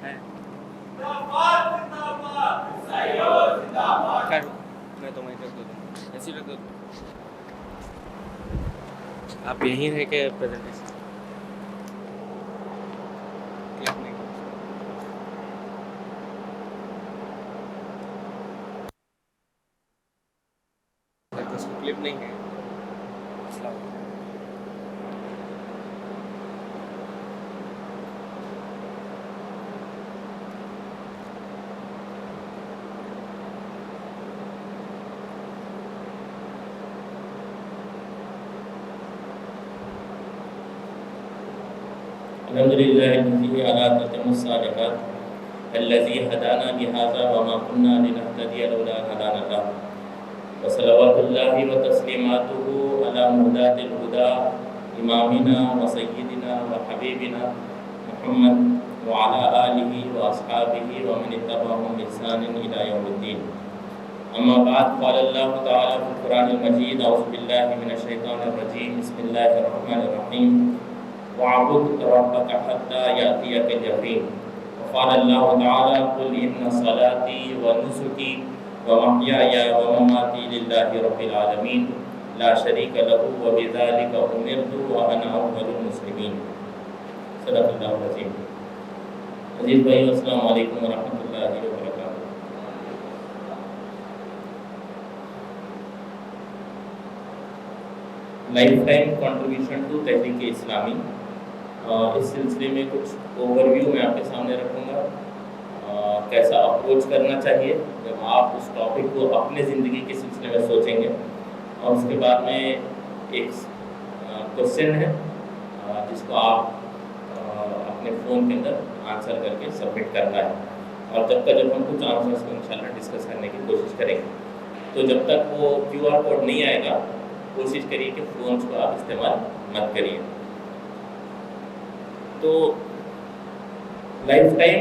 ہے میں تو وہیں کر دوں ایسی رکھ دو. آپ یہیں رہ کے پریزنٹیشن کلک نہیں اس کو کلپ نہیں ہے. الحمد لله الذي على تتم الصالحات الذي هدانا لهذا وما كنا لنهتدي لولا أن هدانا الله وصلوات الله وتسليماته على مهداة الهدى إمامنا وسيدنا وحبيبنا محمد وعلى آله وأصحابه ومن اتبعهم بإحسان إلى يوم الدين. أما بعد قال الله تعالى في القرآن المجيد أعوذ بالله من الشيطان الرجيم بسم الله الرحمن الرحيم وَاعْبُدْ رَبَّكَ حَتَّى يَأْتِيَكَ الْيَقِينُ. وقال الله تعالى قل إن صلاتي ونسكي ومحياي ومماتي لله رب العالمين لا شريك له وبذلك أمرت وأنا أول المسلمين. صدق اللہ العظیم. عزیز بھائی السلام علیکم ورحمۃ اللہ وبرکاتہ. لائف ٹائم کنٹریبیوشن ٹو تحریک اسلامی، اس سلسلے میں کچھ اوور ویو میں آپ کے سامنے رکھوں گا. کیسا اپروچ کرنا چاہیے جب آپ اس ٹاپک کو اپنے زندگی کے سلسلے میں سوچیں گے، اور اس کے بعد میں ایک کوشچن ہے جس کو آپ اپنے فون کے اندر آنسر کر کے سبمٹ کرنا ہے. اور جب ہم کچھ آنسرس کو انشاءاللہ ڈسکس کرنے کی کوشش کریں گے، تو جب تک وہ QR کوڈ نہیں آئے گا کوشش کریے کہ فونس کو آپ استعمال مت کریے. تو لائف ٹائم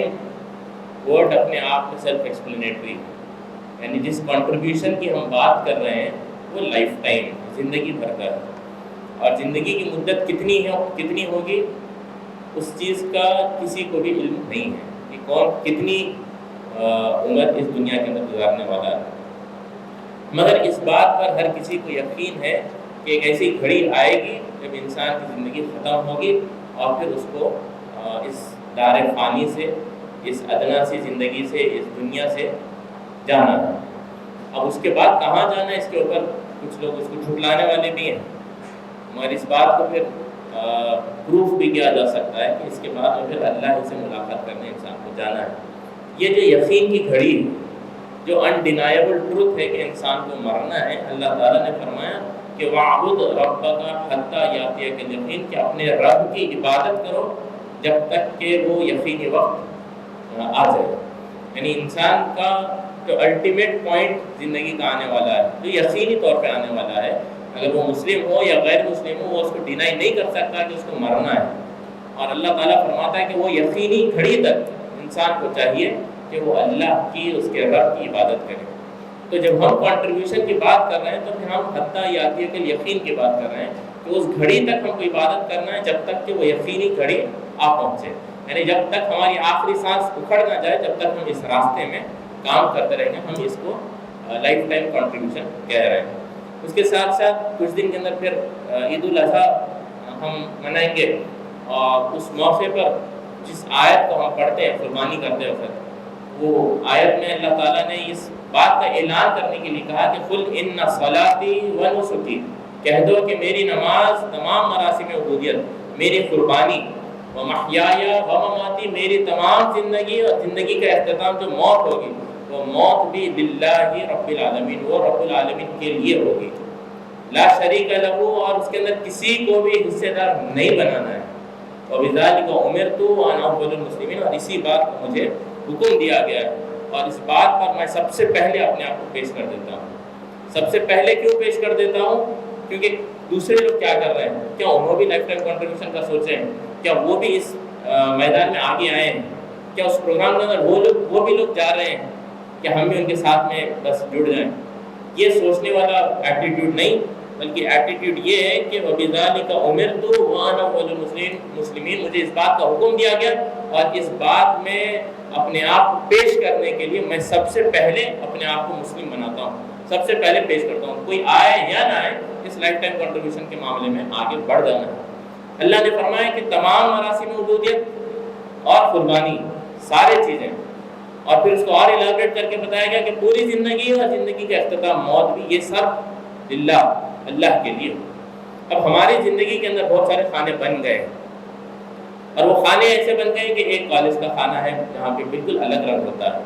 ورڈ اپنے آپ میں سیلف ایکسپلینیٹری ہے، یعنی جس کنٹریبیوشن کی ہم بات کر رہے ہیں وہ لائف ٹائم زندگی بھر کا ہے. اور زندگی کی مدت کتنی ہوگی اس چیز کا کسی کو بھی علم نہیں ہے کہ کون کتنی عمر اس دنیا کے اندر گزارنے والا ہے. مگر اس بات پر ہر کسی کو یقین ہے کہ ایک ایسی گھڑی آئے گی جب انسان کی زندگی ختم ہوگی اور پھر اس کو اس دار فانی سے، اس ادنا سی زندگی سے، اس دنیا سے جانا ہے. اب اس کے بعد کہاں جانا ہے اس کے اوپر کچھ لوگ اس کو جھٹلانے والے بھی ہیں، مگر اس بات کو پھر پروف بھی کیا جا سکتا ہے کہ اس کے بعد میں پھر اللہ ہی سے ملاقات کرنے انسان کو جانا ہے. یہ جو یقین کی گھڑی ہے، جو انڈینائبل ٹروتھ ہے کہ انسان کو مرنا ہے، اللہ تعالیٰ نے فرمایا کہ وَاعْبُدْ رَبَّكَ حَتَّى يَأْتِيَكَ الْيَقِينُ، کہ اپنے رب کی عبادت کرو جب تک کہ وہ یقینی وقت آ جائے. یعنی انسان کا جو الٹیمیٹ پوائنٹ زندگی کا آنے والا ہے، جو یقینی طور پہ آنے والا ہے، اگر وہ مسلم ہو یا غیر مسلم ہو، وہ اس کو ڈینائی نہیں کر سکتا کہ اس کو مرنا ہے. اور اللہ تعالیٰ فرماتا ہے کہ وہ یقینی گھڑی تک انسان کو چاہیے کہ وہ اللہ کی، اس کے رب کی عبادت کرے. تو جب ہم کنٹریبیوشن کی بات کر رہے ہیں تو پھر ہم حتیٰ یاتیہ کے یقین کی بات کر رہے ہیں کہ اس گھڑی تک ہم کو عبادت کرنا ہے جب تک کہ وہ یقینی گھڑی آ پہنچے. یعنی جب تک ہماری آخری سانس اکھڑ نہ جائے، جب تک ہم اس راستے میں کام کرتے رہیں گے، ہم اس کو لائف ٹائم کنٹریبیوشن کہہ رہے ہیں. اس کے ساتھ ساتھ کچھ دن کے اندر پھر عید الاضحیٰ ہم منائیں گے، اور اس موقع پر جس آیت کو ہم پڑھتے ہیں قربانی کرتے وقت، وہ آیت میں اللہ تعالیٰ نے اس بات کا اعلان کرنے کے لیے کہا کہ قُلْ إِنَّ صَلَاتِي وَنُسُكِي، کہہ دو کہ میری نماز، تمام مراسم عبودیت، میری قربانی، وَمَحْيَايَ وَمَمَاتِي، میری تمام زندگی اور زندگی کا اختتام جو موت ہوگی، وہ موت بھی للہ رب العالمین، وہ رب العالمین کے لیے ہوگی. لا شریک لہ، اور اس کے اندر کسی کو بھی حصے دار نہیں بنانا ہے. وَبِذَلِكَ أُمِرْتُ وَأَنَا أَوَّلُ الْمُسْلِمِينَ، اور اسی بات کو مجھے حکم دیا گیا ہے، اور اس بات پر میں سب سے پہلے اپنے آپ کو پیش کر دیتا ہوں. سب سے پہلے کیوں پیش کر دیتا ہوں؟ کیونکہ دوسرے لوگ کیا کر رہے ہیں، کیا انہوں بھی لائف ٹائم کنٹریبیوشن کا سوچیں ہیں؟ کیا وہ بھی اس میدان میں آگے آئے ہیں؟ کیا اس پروگرام کے اندر وہ بھی لوگ جا رہے ہیں کہ ہم بھی ان کے ساتھ میں بس جڑ جائیں؟ یہ سوچنے والا ایٹیٹیوڈ نہیں، بلکہ ایٹیٹیوڈ یہ ہے کہ وَبِذَلِكَ أُمِرْتُ وَأَنَا أَوَّلُ الْمُسْلِمِينَ، مجھے اس بات کا حکم دیا گیا اور اس بات میں اپنے آپ کو پیش کرنے کے لیے میں سب سے پہلے اپنے آپ کو مسلم بناتا ہوں، سب سے پہلے پیش کرتا ہوں۔ کوئی آئے یا نہ آئے، اس لائف ٹائم کنٹریبیوشن کے معاملے میں آگے بڑھ جانا ہے۔ اللہ نے فرمایا کہ تمام مراسم عبودیت اور قربانی سارے چیزیں، اور پھر اس کو اور الیبریٹ کر کے بتایا گیا کہ پوری زندگی اور زندگی کا اختتام موت بھی، یہ سب للہ، اللہ کے لیے۔ اب ہماری زندگی کے اندر بہت سارے کھانے بن گئے، اور وہ کھانے ایسے بن گئے کہ ایک کالج کا کھانا ہے جہاں پہ بالکل الگ رنگ ہوتا ہے،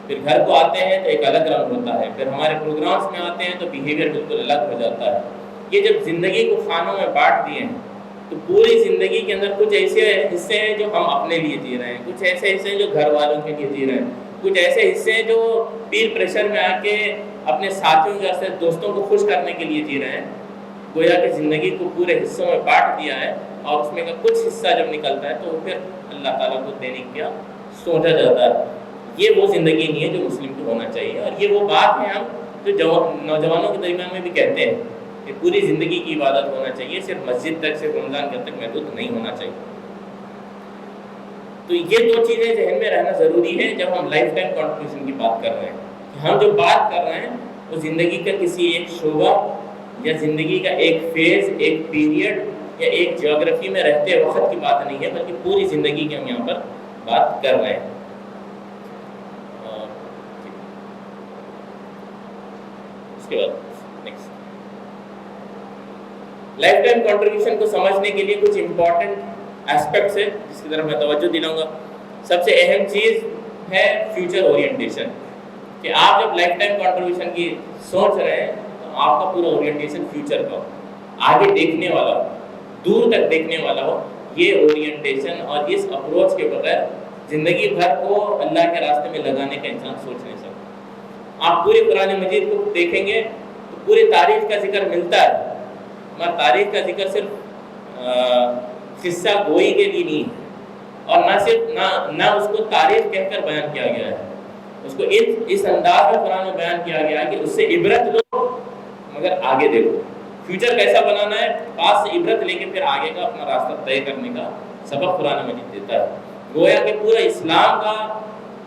پھر گھر کو آتے ہیں تو ایک الگ رنگ ہوتا ہے، پھر ہمارے پروگرامز میں آتے ہیں تو بیہیویئر بالکل الگ ہو جاتا ہے۔ یہ جب زندگی کو کھانوں میں بانٹ دیے ہیں تو پوری زندگی کے اندر کچھ ایسے حصے ہیں جو ہم اپنے لیے جی رہے ہیں، کچھ ایسے حصے ہیں جو گھر والوں کے لیے جی رہے ہیں، کچھ ایسے حصے ہیں جو پیر پریشر میں آ کے اپنے ساتھیوں جیسے دوستوں کو خوش کرنے کے لیے جی رہے ہیں۔ گویا کہ زندگی کو پورے حصوں میں بانٹ دیا ہے، اور اس میں کا کچھ حصہ جب نکلتا ہے تو پھر اللہ تعالیٰ کو دینے کا سوچا جاتا ہے۔ یہ وہ زندگی نہیں ہے جو مسلم کو ہونا چاہیے، اور یہ وہ بات ہے ہم جو نوجوانوں کے درمیان میں بھی کہتے ہیں کہ پوری زندگی کی عبادت ہونا چاہیے، صرف مسجد تک، صرف رمضان کے تک محدود نہیں ہونا چاہیے۔ تو یہ دو چیزیں ذہن میں رہنا ضروری ہے جب ہم لائف ٹائم کنٹریبیوشن کی بات کر رہے ہیں۔ ہم جو بات کر رہے ہیں وہ زندگی کا کسی ایک شعبہ یا زندگی کا ایک فیز، ایک پیریڈ یا ایک جیوگرافی میں رہتے وقت کی بات نہیں ہے، بلکہ پوری زندگی کی ہم یہاں پر بات کر رہے ہیں۔ اس کے بعد لائف ٹائم کنٹریبیوشن کو سمجھنے کے لیے کچھ امپورٹنٹ ایسپیکٹس ہیں جس کی طرف میں توجہ دلاؤں گا۔ سب سے اہم چیز ہے فیوچر اورینٹیشن، کہ آپ جب لائف ٹائم کنٹریبیوشن کی سوچ رہے ہیں تو آپ کا پورا اورینٹیشن فیوچر کا ہو، آگے دیکھنے والا ہو، دور تک دیکھنے والا ہو۔ یہ اورینٹیشن اور اس اپروچ کے بغیر زندگی بھر کو اللہ کے راستے میں لگانے کا انسان سوچ نہیں سکتا۔ آپ پورے قرآن مجید کو دیکھیں گے تو پوری تاریخ کا ذکر ملتا ہے، مگر تاریخ کا ذکر صرف قصہ گوئی کے لیے نہیں ہے، اور نہ اس کو تاریخ کہہ کر بیان کیا گیا ہے، اس کو اس انداز میں قرآن میں بیان کیا گیا ہے کہ اس سے عبرت لو مگر آگے دیکھو۔ فیوچر کیسا بنانا ہے، پاس سے عبرت لے کے پھر آگے کا اپنا راستہ طے کرنے کا سبق قرآن مجید دیتا ہے۔ گویا کہ پورا اسلام کا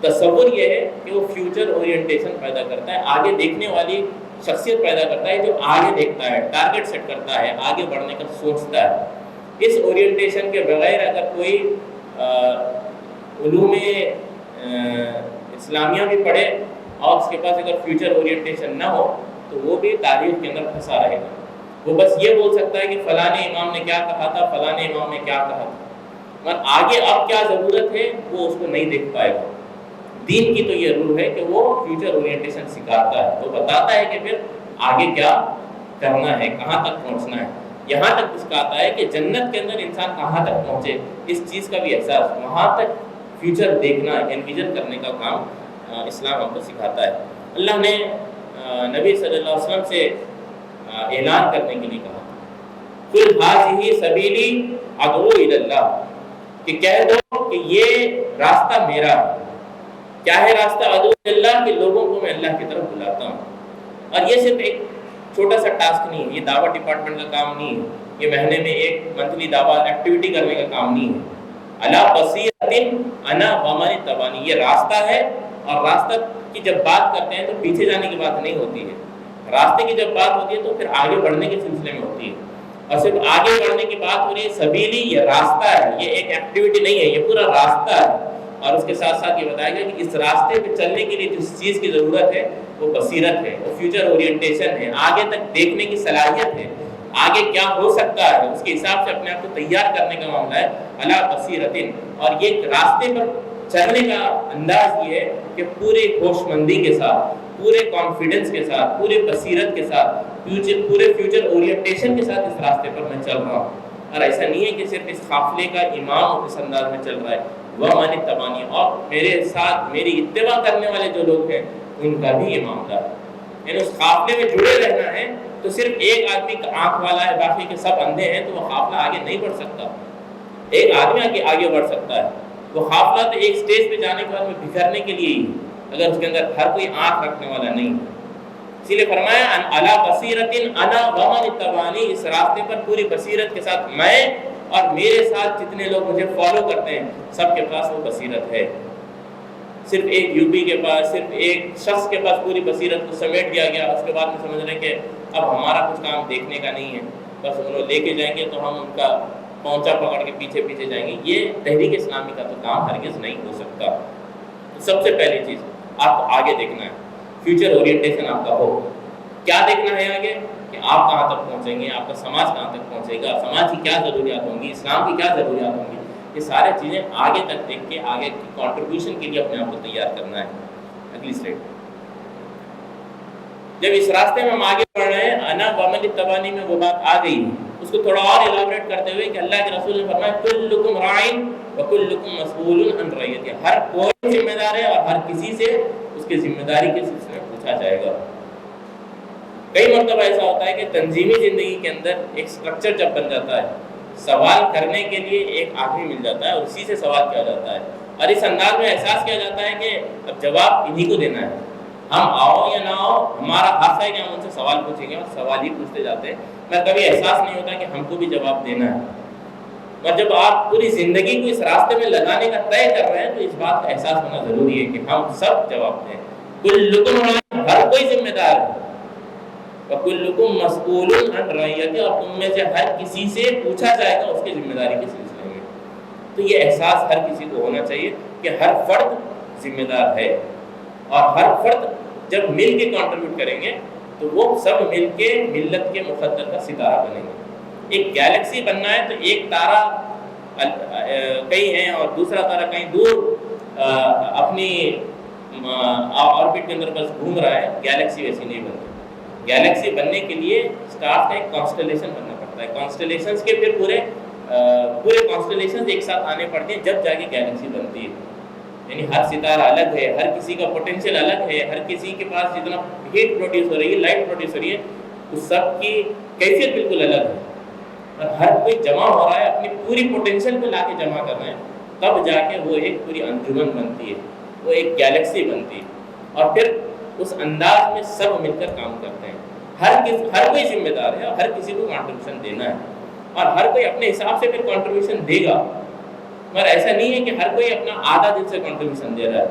تصور یہ ہے کہ وہ فیوچر اورینٹیشن پیدا کرتا ہے، آگے دیکھنے والی شخصیت پیدا کرتا ہے جو آگے دیکھتا ہے، ٹارگٹ سیٹ کرتا ہے، آگے بڑھنے کا سوچتا ہے۔ اس اورینٹیشن کے بغیر اگر کوئی علوم اسلامیہ بھی پڑھے اور اس کے پاس اگر فیوچر اورینٹیشن نہ ہو تو وہ بھی تاریخ کے اندر پھنسا رہے گا۔ وہ بس یہ بول سکتا ہے کہ فلاں امام نے کیا کہا تھا، فلاں امام نے کیا کہا تھا، مگر آگے اب کیا ضرورت ہے وہ اس کو نہیں دیکھ پائے گا۔ دین کی تو یہ روح ہے کہ وہ فیوچر اورینٹیشن سکھاتا ہے، وہ بتاتا ہے کہ پھر آگے کیا کرنا ہے، کہاں تک پہنچنا ہے، یہاں تک سکھاتا ہے کہ جنت کے اندر انسان کہاں تک پہنچے، اس چیز کا بھی احساس، وہاں تک فیوچر دیکھنا، انویژن کرنے کا کام اسلام ہم کو سکھاتا ہے۔ اللہ نے نبی صلی اللہ علیہ وسلم سے اعلان کرنے کے لیے کہا، قُلْ هَٰذِهِ سَبِيلِي أَدْعُو إِلَى اللَّهِ، کہ کہہ دو کہ یہ راستہ میرا ہے۔ کیا ہے راستہ؟ ادعو اللہ، کہ لوگوں کو میں اللہ کی طرف بلاتا ہوں۔ اور یہ صرف ایک چھوٹا سا ٹاسک نہیں ہے، یہ دعوت ڈپارٹمنٹ کا کام نہیں ہے، یہ مہینے میں ایک منتھلی دعوت ایکٹیویٹی کرنے کا کام نہیں ہے۔ علی بصیرۃ انا ومن اتبعنی، یہ راستہ ہے، اور راستہ کی جب بات کرتے ہیں تو پیچھے جانے کی بات نہیں ہوتی ہے، راستے کی جب بات ہوتی ہے تو پھر آگے بڑھنے کے سلسلے میں ہوتی ہے، اور صرف آگے بڑھنے کی بات ہو رہی ہے۔ سبیلی یہ راستہ ہے، یہ ایک ایکٹیویٹی نہیں ہے، یہ پورا راستہ ہے۔ اور اس کے ساتھ ساتھ یہ بتایا گیا کہ اس راستے پہ چلنے کے لیے جس چیز کی ضرورت ہے وہ بصیرت ہے، وہ فیوچر اورینٹیشن ہے، آگے تک دیکھنے کی صلاحیت ہے، آگے کیا ہو سکتا ہے اس کے حساب سے اپنے آپ کو تیار کرنے کا معاملہ ہے، علی بصیرۃ۔ اور یہ راستے پر چلنے کا انداز یہ ہے کہ پورے ہوش مندی کے ساتھ، پورے کانفیڈنس کے ساتھ، پورے بصیرت کے ساتھ، پورے فیوچر اورینٹیشن کے ساتھ اس راستے پر میں چل رہا ہوں۔ اور ایسا نہیں ہے کہ صرف اس قافلے کا امام اس انداز میں چل رہا ہے، وَمَنِ اتَّبَعَنِي، اور میرے ساتھ میری اتباع کرنے والے جو لوگ ہیں ان کا بھی یہ معاملہ ہے۔ یعنی اس قافلے میں جڑے رہنا ہے تو صرف ایک آدمی کا آنکھ والا ہے، باقی کے سب اندھے ہیں، تو وہ قافلہ آگے نہیں بڑھ سکتا۔ ایک آدمی آگے بڑھ سکتا ہے، وہ قافلہ تو ایک سٹیج پہ جانے کے بعد میں بکھرنے کے لیے ہی، اگر اس کے اندر ہر کوئی آنکھ رکھنے والا نہیں ہے۔ اسی لیے فرمایا ان علی بصیرۃ انا ومن اتبعنی، اس راستے پر پوری بصیرت کے ساتھ میں اور میرے ساتھ جتنے لوگ مجھے فالو کرتے ہیں سب کے پاس وہ بصیرت ہے۔ صرف ایک یو پی کے پاس، صرف ایک شخص کے پاس پوری بصیرت کو سمیٹ دیا گیا، اس کے بعد میں سمجھ رہے کہ اب ہمارا کچھ کام دیکھنے کا نہیں ہے، بس انہوں لے کے جائیں گے تو ہم ان کا پہنچا پکڑ کے پیچھے پیچھے جائیں گے۔ یہ تحریک اسلامی کا تو کام ہرگز نہیں ہو سکتا۔ سب سے پہلی چیز آپ کو آگے دیکھنا ہے، فیوچر اورینٹیشن آپ کا ہو۔ کیا دیکھنا ہے آگے کہ آپ کہاں تک پہنچیں گے، آپ کا سماج کہاں تک پہنچے گا، سماج کی کیا ضروریات ہوں گی، اسلام کی کیا ضروریات ہوں گی، یہ سارے چیزیں آگے تک دیکھ کے آگے کی کنٹریبیوشن کے لیے اپنے آپ کو تیار کرنا ہے۔ اگلی سلائڈ۔ جب اس راستے میں ہم آگے بڑھ رہے ہیں، انا ومن اتبعنی میں وہ بات آ گئی، اس کو تھوڑا اور ایلابریٹ کرتے ہوئے کہ اللہ کے رسول نے فرمایا کلکم راعٍ وکلکم مسئول عن رعیتہ، ہر کوئی ذمہ دار ہے اور ہر کسی سے اس کی ذمہ داری کے سلسلے میں پوچھا جائے گا۔ کئی مرتبہ ایسا ہوتا ہے کہ تنظیمی زندگی کے اندر ایک سٹرکچر جب بن جاتا ہے، سوال کرنے کے لیے ایک آدمی مل جاتا ہے اور اسی سے سوال کیا جاتا ہے، اور اس انداز میں احساس کیا جاتا ہے کہ اب جواب انہی کو دینا ہے، ہم آؤ یا نہ آؤ ہمارا حق ہے کہ ہم ان سے سوال پوچھیں گے، اور سوال ہی پوچھتے جاتے ہیں، میں کبھی احساس نہیں ہوتا کہ ہم کو بھی جواب دینا ہے۔ اور جب آپ پوری زندگی کو اس راستے میں لگانے کا طے کر رہے ہیں تو اس بات کا احساس ہونا ضروری ہے کہ ہم سب جواب دیں۔ کلکم راعٍ، ہر کوئی ذمہ دار ہے، وکلکم مسئول عن رعیتہ، اور تم میں سے ہر کسی سے پوچھا جائے گا اس کی ذمہ داری کے سلسلے میں۔ تو یہ احساس ہر کسی کو ہونا چاہیے کہ ہر فرد ذمہ دار ہے، اور ہر فرد جب مل کے کنٹریبیوٹ کریں گے تو وہ سب مل کے ملت کے مقدر کا ستارہ بنیں گے۔ ایک گیلیکسی بننا ہے تو ایک تارہ کہیں ہے اور دوسرا تارہ کہیں دور اپنی آربٹ کے اندر بس گھوم رہا ہے، گیلیکسی ویسی نہیں بنتی۔ گیلیکسی بننے کے لیے اسٹار کا ایک کانسٹلیشن بننا پڑتا ہے، کانسٹلیشنز کے پھر پورے کانسٹلیشنز ایک ساتھ آنے پڑتے ہیں جب جا کے گیلیکسی بنتی ہے۔ یعنی ہر ستارہ الگ ہے، ہر کسی کا پوٹینشیل الگ ہے، ہر کسی کے پاس جتنا ہیٹ پروڈیوس ہو رہی ہے، لائٹ پروڈیوس ہو رہی ہے، اس سب کی کیفیت بالکل الگ ہے، اور ہر کوئی جمع ہو رہا ہے اپنی پوری پوٹینشیل کو لا کے جمع کر رہے ہیں، تب جا کے وہ ایک پوری انجمن بنتی ہے، وہ ایک گیلیکسی بنتی ہے، اور پھر اس انداز میں سب مل کر کام کرتے ہیں۔ ہر کوئی ذمہ دار ہے اور ہر کسی کو کنٹریبیوشن دینا ہے، اور ہر کوئی اپنے حساب سے پھر کنٹریبیوشن دے گا، مگر ایسا نہیں ہے کہ ہر کوئی اپنا آدھا دل سے کنٹریبیوشن دے رہا ہے،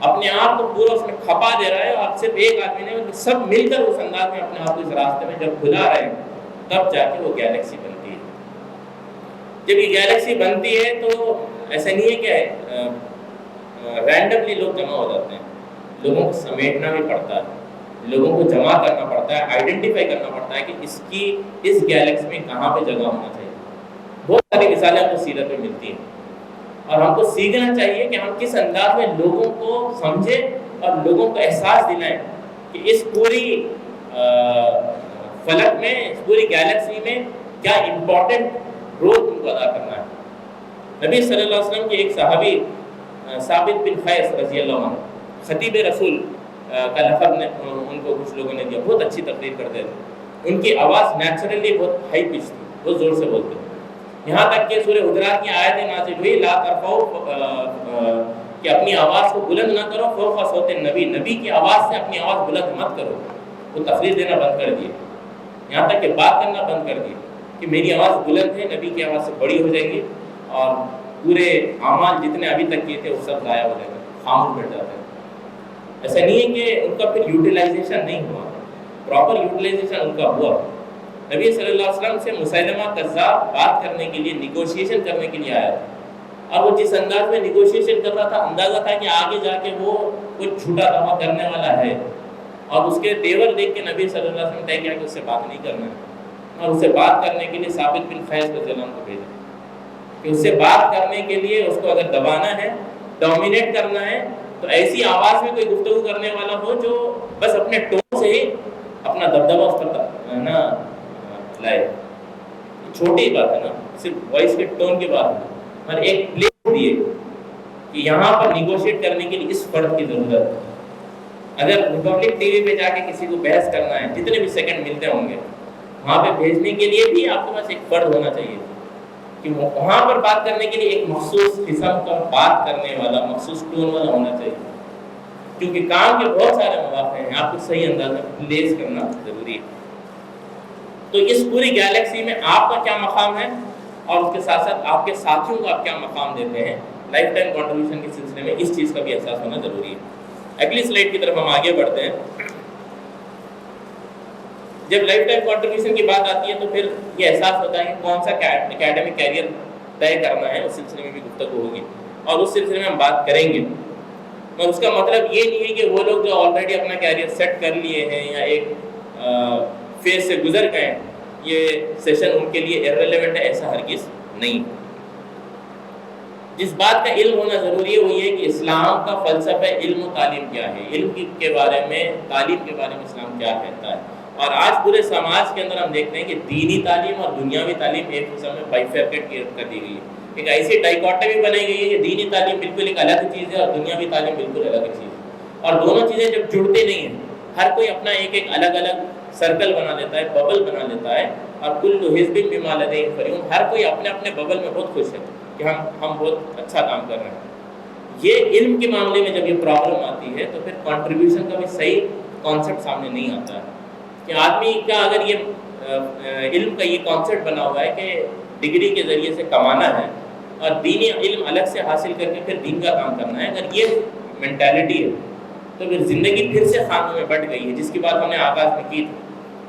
اپنے آپ کو پورا اس میں کھپا دے رہا ہے، اور صرف ایک آدمی نے، سب مل کر اس انداز میں اپنے آپ کو اس راستے میں جب بھلا رہے ہیں تب جا کے وہ گیلیکسی بنتی ہے۔ جب یہ گیلیکسی بنتی ہے تو ایسا نہیں ہے کہ رینڈملی لوگ جمع ہو جاتے ہیں، لوگوں کو سمیٹنا بھی پڑتا ہے، لوگوں کو جمع کرنا پڑتا ہے، آئیڈینٹیفائی کرنا پڑتا ہے کہ اس گیلیکسی میں کہاں پہ جگہ ہونا چاہیے۔ بہت ساری مثالیں ہم کو سیرت میں ملتی ہیں، اور ہم کو سیکھنا چاہیے کہ ہم کس انداز میں لوگوں کو سمجھیں اور لوگوں کو احساس دلائیں کہ اس پوری فلک میں، اس پوری گیلیکسی میں کیا امپورٹنٹ رول ان کو ادا کرنا ہے۔ نبی صلی اللہ علیہ وسلم کے ایک صحابی ثابت بن قیس رضی اللہ عنہ، خطیب رسول کا لقب نے ان کو کچھ لوگوں نے دیا، بہت اچھی تقریر کرتے تھے، ان کی آواز نیچرلی بہت ہائی پچ تھی، بہت زور سے بولتے تھے، یہاں تک کہ سورہ حجرات کی آیتیں نازل ہوئی لا ترفعوا، کہ اپنی آواز کو بلند نہ کرو فوق صوت النبی، نبی کی آواز سے اپنی آواز بلند مت کرو۔ وہ تقریر دینا بند کر دیے، یہاں تک کہ بات کرنا بند کر دیے کہ میری آواز بلند ہے، نبی کی آواز سے بڑی ہو جائیں گی، اور پورے اعمال جتنے ابھی تک کیے تھے وہ سب ضائع ہو جائیں گے، خاموش بیٹھ جاتے ہیں۔ ایسا نہیں ہے کہ ان کا پھر یوٹیلائزیشن نہیں ہوا، پراپر یوٹیلائزیشن ان کا ہوا۔ نبی صلی اللہ علیہ وسلم سے مسیلمہ کذاب بات کرنے کے لیے، نیگوشیشن کرنے کے لیے آیا تھا، اور وہ جس انداز میں نیگوشیشن کر رہا تھا، اندازہ تھا کہ آگے جا کے وہ کچھ جھوٹا دعویٰ کرنے والا ہے، اور اس کے تیور دیکھ کے نبی صلی اللہ علیہ وسلم نے طے کیا کہ اس سے بات نہیں کرنا ہے، اور اس سے بات کرنے کے لیے ثابت بن قیس رضی اللہ عنہ کو بھیجا کہ اس سے بات کرنے کے لیے اس کو اگر دبانا ہے، ڈومینیٹ کرنا ہے، تو ایسی آواز میں کوئی گفتگو کرنے والا ہو جو بس اپنے ٹون سے ہی اپنا دبدبہ اس پر نہ لائے۔ چھوٹی بات ہے نا، صرف وائس کے ٹون کی بات ہے، اور ایک پلیس دیے کہ یہاں پر نیگوشیٹ کرنے کے لیے اس فرد کی ضرورت ہے۔ اگر ریپبلک ٹی وی پہ جا کے کسی کو بحث کرنا ہے، جتنے بھی سیکنڈ ملتے ہوں گے، وہاں پہ بھیجنے کے لیے بھی آپ کے پاس ایک فرد ہونا چاہیے کہ وہاں پر بات کرنے کے لیے ایک مخصوص قسم کا بات کرنے والا، مخصوص ٹون والا ہونا چاہیے۔ کیونکہ کام کے بہت سارے مواقع ہیں، آپ کو صحیح انداز میں پلیس کرنا ضروری ہے۔ تو اس پوری گیلیکسی میں آپ کا کیا مقام ہے اور اس کے ساتھ ساتھ آپ کے ساتھیوں کو آپ کیا مقام دیتے ہیں، لائف ٹائم کنٹریبیوشن کے سلسلے میں اس چیز کا بھی احساس ہونا ضروری ہے۔ اگلی سلائڈ کی طرف ہم آگے بڑھتے ہیں۔ جب لائف ٹائم کنٹریبیوشن کی بات آتی ہے تو پھر یہ احساس ہوتا ہے کہ کون سا اکیڈمک کیریئر طے کرنا ہے، اس سلسلے میں بھی گفتگو ہوگی اور اس سلسلے میں ہم بات کریں گے۔ اور اس کا مطلب یہ نہیں ہے کہ وہ لوگ جو آلریڈی اپنا کیریئر سیٹ کر لیے ہیں یا ایک فیز سے گزر گئے ہیں، یہ سیشن ان کے لیے ایرریلیونٹ ہے، ایسا ہرگز نہیں۔ جس بات کا علم ہونا ضروری ہے وہ یہ کہ اسلام کا فلسفہ علم و تعلیم کیا ہے، علم کے بارے میں، تعلیم کے بارے میں اسلام کیا کہتا ہے۔ اور آج پورے سماج کے اندر ہم دیکھتے ہیں کہ دینی تعلیم اور دنیاوی تعلیم ایک قسم میں بائیفرکیٹ کر دی گئی ہے، ایک ایسی ڈائیکاٹمی بنائی گئی ہے کہ دینی تعلیم بالکل ایک الگ چیز ہے اور دنیاوی تعلیم بالکل الگ چیز ہے، اور دونوں چیزیں جب جڑتے نہیں ہیں، ہر کوئی اپنا ایک الگ الگ سرکل بنا لیتا ہے، ببل بنا لیتا ہے، اور کل حزب بما لدیہم فرحون، ہر کوئی اپنے اپنے ببل میں بہت خوش ہے کہ ہم بہت اچھا کام کر رہے ہیں۔ یہ علم کے معاملے میں جب یہ پرابلم آتی ہے تو پھر کنٹریبیوشن کا بھی صحیح کانسیپٹ سامنے نہیں آتا ہے کہ آدمی کا اگر یہ علم کا یہ کانسیپٹ بنا ہوا ہے کہ ڈگری کے ذریعے سے کمانا ہے اور دینی علم الگ سے حاصل کر کے پھر دین کا کام کرنا ہے، اگر یہ مینٹالٹی ہے تو پھر زندگی پھر سے خانوں میں بٹ گئی ہے، جس کی بات ہم نے آغاز میں کی تھی۔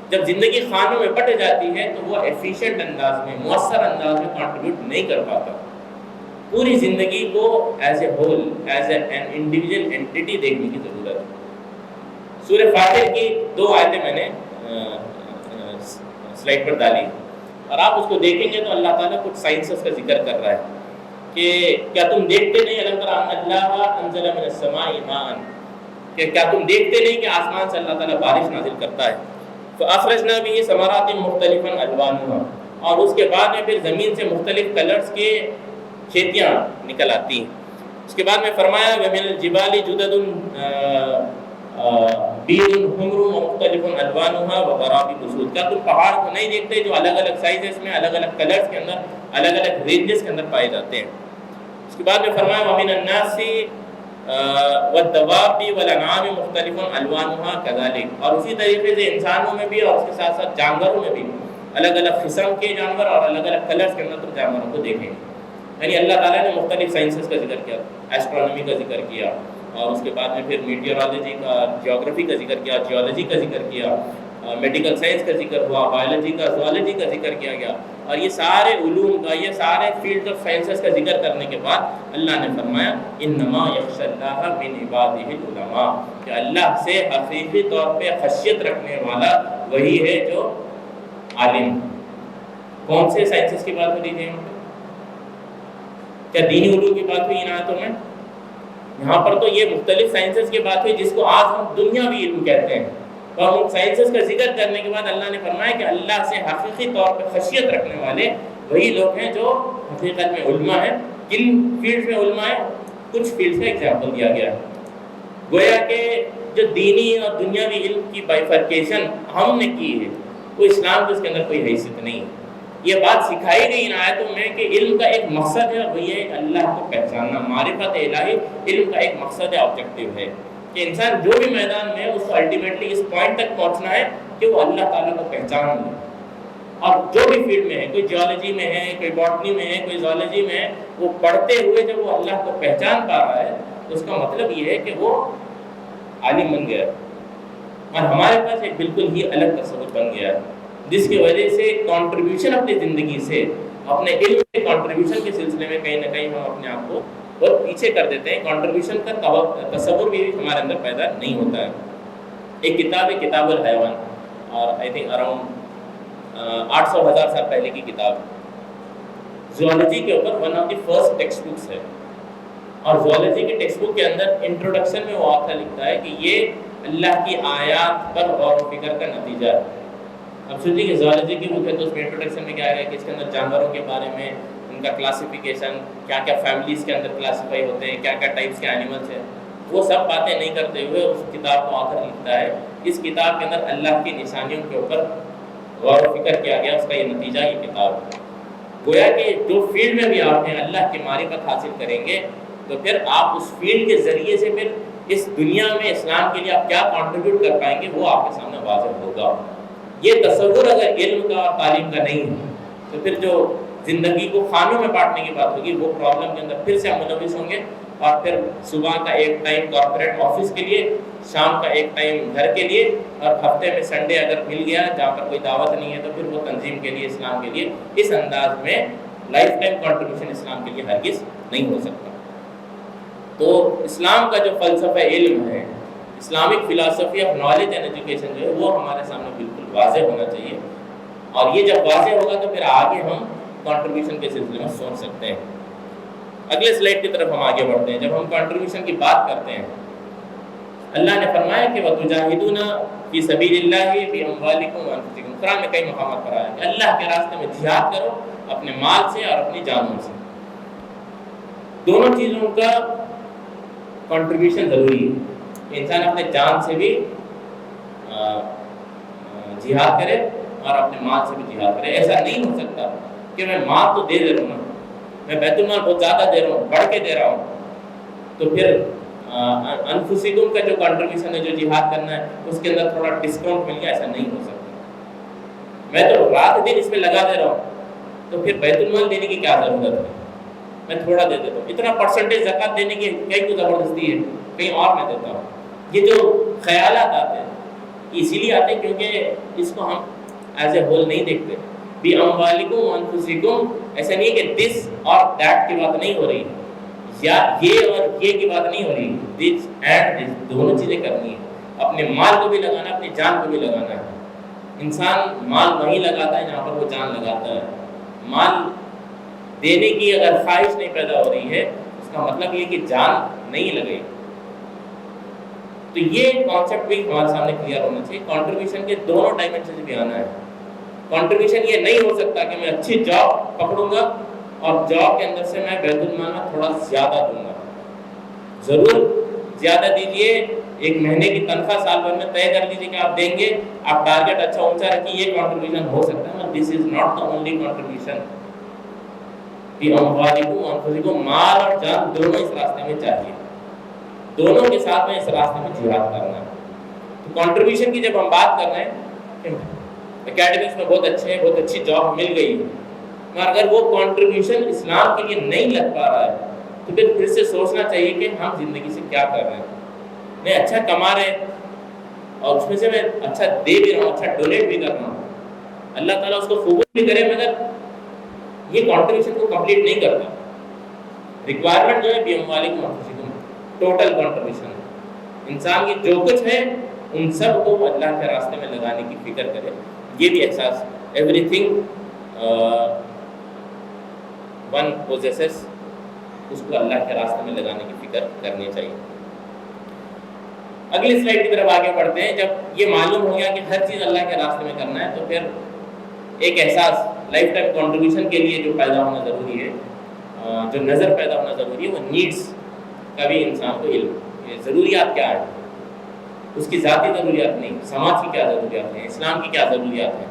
جب زندگی خانوں میں بٹ جاتی ہے تو وہ ایفیشینٹ انداز میں، مؤثر انداز میں کنٹریبیوٹ نہیں کر پاتا۔ پوری زندگی کو as a whole, as an individual entity دیکھنے کی ضرورت ہے۔ سورہ فاتر کی 2 آیتیں میں نے سلائڈ پر ڈالی اور آپ اس کو دیکھیں گے تو اللہ تعالیٰ کچھ سائنسز کا ذکر کر رہا ہے کہ کیا تم دیکھتے نہیں الم تر ان اللہ انزل من السماء ماء، کہ کیا تم دیکھتے نہیں کہ آسمان سے اللہ تعالیٰ بارش نازل کرتا ہے، فاخرجنا به ثمرات مختلفا الوانها، اور اس کے بعد میں پھر زمین سے مختلف کلرز کے کھیتیاں نکل آتی ہیں۔ اس کے بعد میں فرمایا ومن الجبال جدد بیض حمر ومختلف الوانها وغرابیب سود، کیا تم پہاڑ کو نہیں دیکھتے جو الگ الگ سائزز میں، الگ الگ کلرز کے اندر، الگ الگ رینجز کے اندر پائے جاتے ہیں۔ اس کے بعد میں فرمایا ومن الناس والدواب والانعام مختلف الوانها كذلك، اور اسی طریقے سے انسانوں میں بھی اور اس کے ساتھ ساتھ جانوروں میں بھی الگ الگ قسم کے جانور اور الگ الگ کلرز کے اندر تم جانوروں کو دیکھیں گے۔ یعنی اللہ تعالیٰ نے مختلف سائنسز کا ذکر کیا، ایسٹرونومی کا ذکر کیا، اور اس کے بعد میں پھر میٹیورولوجی کا، جیوگرافی کا ذکر کیا، جیولوجی کا ذکر کیا، میڈیکل سائنس کا ذکر ہوا، بایولوجی کا، زوالوجی کا ذکر کیا گیا، اور یہ سارے علوم کا، یہ سارے فیلڈ آف سائنسز کا ذکر کرنے کے بعد اللہ نے فرمایا انما یخشی اللہ من عبادہ العلماء، کہ اللہ سے حقیقی طور پہ خشیت رکھنے والا وہی ہے جو عالم۔ کون سے سائنسز کی بات ہو رہی ہے؟ کیا دینی علوم کی بات ہوئی ان آیتوں میں؟ یہاں پر تو یہ مختلف سائنسز کی بات ہوئی جس کو آج ہم دنیاوی علم کہتے ہیں، اور ان سائنسز کا ذکر کرنے کے بعد اللہ نے فرمایا کہ اللہ سے حقیقی طور پہ خشیت رکھنے والے وہی لوگ ہیں جو حقیقت میں علماء ہیں۔ کن فیلڈ میں علماء ہیں؟ کچھ فیلڈ کا ایگزامپل دیا گیا ہے۔ گویا کہ جو دینی اور دنیاوی علم کی بائیفرکیشن ہم نے کی ہے وہ اسلام کے اس کے اندر کوئی حیثیت نہیں ہے۔ یہ بات سکھائی گئی ان آیتوں میں کہ علم کا ایک مقصد ہے، وہی ہے اللہ کو پہچاننا۔ معرفت الہی علم کا ایک مقصد ہے، آبجیکٹیو ہے کہ انسان جو بھی میدان میں ہے اس کو الٹیمیٹلی اس پوائنٹ تک پہنچنا ہے کہ وہ اللہ تعالیٰ کو پہچان لے۔ اور جو بھی فیلڈ میں ہے، کوئی جیولوجی میں ہے، کوئی باٹنی میں ہے، کوئی زوالوجی میں ہے، وہ پڑھتے ہوئے جب وہ اللہ کو پہچان پا رہا ہے تو اس کا مطلب یہ ہے کہ وہ عالم بن گیا، اور ہمارے پاس ایک بالکل ہی الگ تصور بن گیا ہے، جس کی وجہ سے کنٹریبیوشن اپنی زندگی سے، اپنے علم کے کنٹریبیوشن کے سلسلے میں کہیں نہ کہیں ہم اپنے آپ کو بہت پیچھے کر دیتے ہیں۔ کنٹریبیوشن کا تصور بھی ہمارے اندر پیدا نہیں ہوتا ہے۔ ایک کتاب ہے کتاب الحیوان، اور آئی تھنک اراؤنڈ 800,000 سال پہلے کی کتاب، زوالوجی کے اوپر one of the first text books ہے، اور زوالوجی کے ٹیکسٹ بک کے اندر انٹروڈکشن میں وہ آتا لکھتا ہے کہ یہ اللہ کی آیات پر غور و فکر کا نتیجہ ہے۔ اب سوچیے کہ زوالوجی کی بک ہے تو اس میں انٹروڈکشن میں کیا ہے کہ اس کے اندر جانوروں کے بارے میں، ان کا کلاسیفیکیشن، کیا کیا فیملیز کے اندر کلاسیفائی ہوتے ہیں، کیا کیا ٹائپس کے اینیملس ہیں، وہ سب باتیں نہیں کرتے ہوئے اس کتاب کو آخر لکھتا ہے اس کتاب کے اندر اللہ کی نشانیوں کے اوپر غور و فکر کیا گیا، اس کا یہ نتیجہ یہ کتاب ہے۔ گویا کہ جو فیلڈ میں بھی آپ ہیں اللہ کی معرفت حاصل کریں گے تو پھر آپ اس فیلڈ کے ذریعے سے پھر اس دنیا میں اسلام کے لیے آپ کیا کنٹریبیوٹ کر پائیں گے وہ آپ کے سامنے واضح ہوگا۔ یہ تصور اگر علم کا اور تعلیم کا نہیں ہے تو پھر جو زندگی کو خانوں میں بانٹنے کی بات ہوگی وہ پرابلم کے اندر پھر سے ہم ملوث ہوں گے، اور پھر صبح کا ایک ٹائم کارپوریٹ آفس کے لیے، شام کا ایک ٹائم گھر کے لیے، اور ہفتے میں سنڈے اگر مل گیا جہاں پر کوئی دعوت نہیں ہے تو پھر وہ تنظیم کے لیے، اسلام کے لیے۔ اس انداز میں لائف ٹائم کنٹریبیوشن اسلام کے لیے ہرگز نہیں ہو سکتا۔ تو اسلام کا جو فلسفہ علم ہے، Islamic philosophy of knowledge and education جو ہے وہ ہمارے سامنے بالکل واضح ہونا چاہیے، اور یہ جب واضح ہوگا تو پھر آگے ہم کنٹریبیوشن کے سلسلے میں سوچ سکتے ہیں۔ اگلے سلائڈ کی طرف ہم آگے بڑھتے ہیں۔ جب ہم کنٹریبیوشن کی بات کرتے ہیں، اللہ نے فرمایا کہ وَتُجَاهِدُونَ فِي سَبِيلِ اللَّهِ بِأَمْوَالِكُمْ وَأَنفُسِكُمْ، قرآن میں کئی مقامات پر آیا کہ اللہ کے راستے میں جہاد کرو اپنے مال سے اور اپنی جانوں سے۔ دونوں چیزوں کا کنٹریبیوشن ضروری ہے کہ انسان اپنے جان سے بھی جہاد کرے اور اپنے مال سے بھی جہاد کرے۔ ایسا نہیں ہو سکتا کہ میں مال تو دے رہا ہوں، میں بیت المال بہت زیادہ دے رہا ہوں، بڑھ کے دے رہا ہوں، تو پھر انفسکم کا جو کنٹریبیوشن ہے، جو جہاد کرنا ہے، اس کے اندر تھوڑا ڈسکاؤنٹ مل گیا، ایسا نہیں ہو سکتا۔ میں تو رات دن اس میں لگا دے رہا ہوں، تو پھر بیت المال دینے کی کیا ضرورت ہے؟ میں تھوڑا دے دیتا ہوں، اتنا پرسنٹیج زکوٰۃ دینے کی کہیں کو زبردستی ہے، کہیں اور میں دیتا ہوں۔ یہ جو خیالات آتے ہیں اسی لیے آتے ہیں کیونکہ اس کو ہم ایز اے ہول نہیں دیکھتے۔ بھی اموالکم وانفسکم، ایسا نہیں ہے کہ دس اور دیٹ کی بات نہیں ہو رہی، یا یہ اور یہ کی بات نہیں ہو رہی، دس اینڈ دس دونوں چیزیں کرنی ہے۔ اپنے مال کو بھی لگانا ہے، اپنی جان کو بھی لگانا ہے۔ انسان مال وہیں لگاتا ہے جہاں پر وہ جان لگاتا ہے۔ مال دینے کی اگر خواہش نہیں پیدا ہو رہی ہے، اس کا مطلب یہ کہ جان نہیں لگے۔ تو یہ کانسیپٹ بھی ہمارے سامنے کلیئر ہونا چاہیے۔ کنٹریبیوشن کے دونوں ڈائمینشن بھی آنا ہے۔ کنٹریبیوشن یہ نہیں ہو سکتا کہ میں اچھی جاب پکڑوں گا اور جاب کے اندر سے میں بیت المال میں تھوڑا زیادہ دوں گا۔ ضرور زیادہ دیجئے، ایک مہینے کی تنخواہ سال بھر میں طے کر لیجیے کہ آپ دیں گے، آپ ٹارگیٹ اچھا اونچا رکھیے، یہ کنٹریبیوشن ہو سکتا ہے، مگر this is not the only contribution. کہ اموالکم انفسکم، مال اور جان دونوں اس راستے میں چاہیے، دونوں کے ساتھ میں اس راستے میں جہاد کرنا ہے۔ تو کنٹریبیوشن کی جب ہم بات کر رہے ہیں، اکیڈمکس میں بہت اچھے ہیں، بہت اچھی جاب مل گئی ہے، مگر اگر وہ کنٹریبیوشن اسلام کے لیے نہیں لگ پا رہا ہے تو پھر سے سوچنا چاہیے کہ ہم زندگی سے کیا کر رہے ہیں۔ میں اچھا کما رہے ہیں اور اس میں سے میں اچھا دے بھی رہا ہوں، اچھا ڈونیٹ بھی کر رہا ہوں، اللہ تعالیٰ اس کو قبول بھی کرے، مگر یہ کنٹریبیوشن کو کمپلیٹ نہیں کرتا۔ ریکوائرمنٹ جو ہے بھی اموالکم انفسکم، ٹوٹل کنٹریبیوشن ہے۔ انسان کی جو کچھ ہے ان سب کو اللہ کے راستے میں لگانے کی فکر کرے، یہ بھی احساس، ایوری تھنگ ون پوزیسز، اس کو اللہ کے راستے میں لگانے کی فکر کرنی چاہیے۔ اگلی سلائڈ کی طرف آگے بڑھتے ہیں۔ جب یہ معلوم ہو گیا کہ ہر چیز اللہ کے راستے میں کرنا ہے، تو پھر ایک احساس لائف ٹائم کنٹریبیوشن کے لیے جو پیدا ہونا ضروری ہے، جو نظر پیدا ہونا ضروری ہے، وہ نیڈس کا بھی انسان کو علم، یہ ضروریات کیا ہے، اس کی ذاتی ضروریات نہیں، سماج کی کیا ضروریات ہیں، اسلام کی کیا ضروریات ہیں،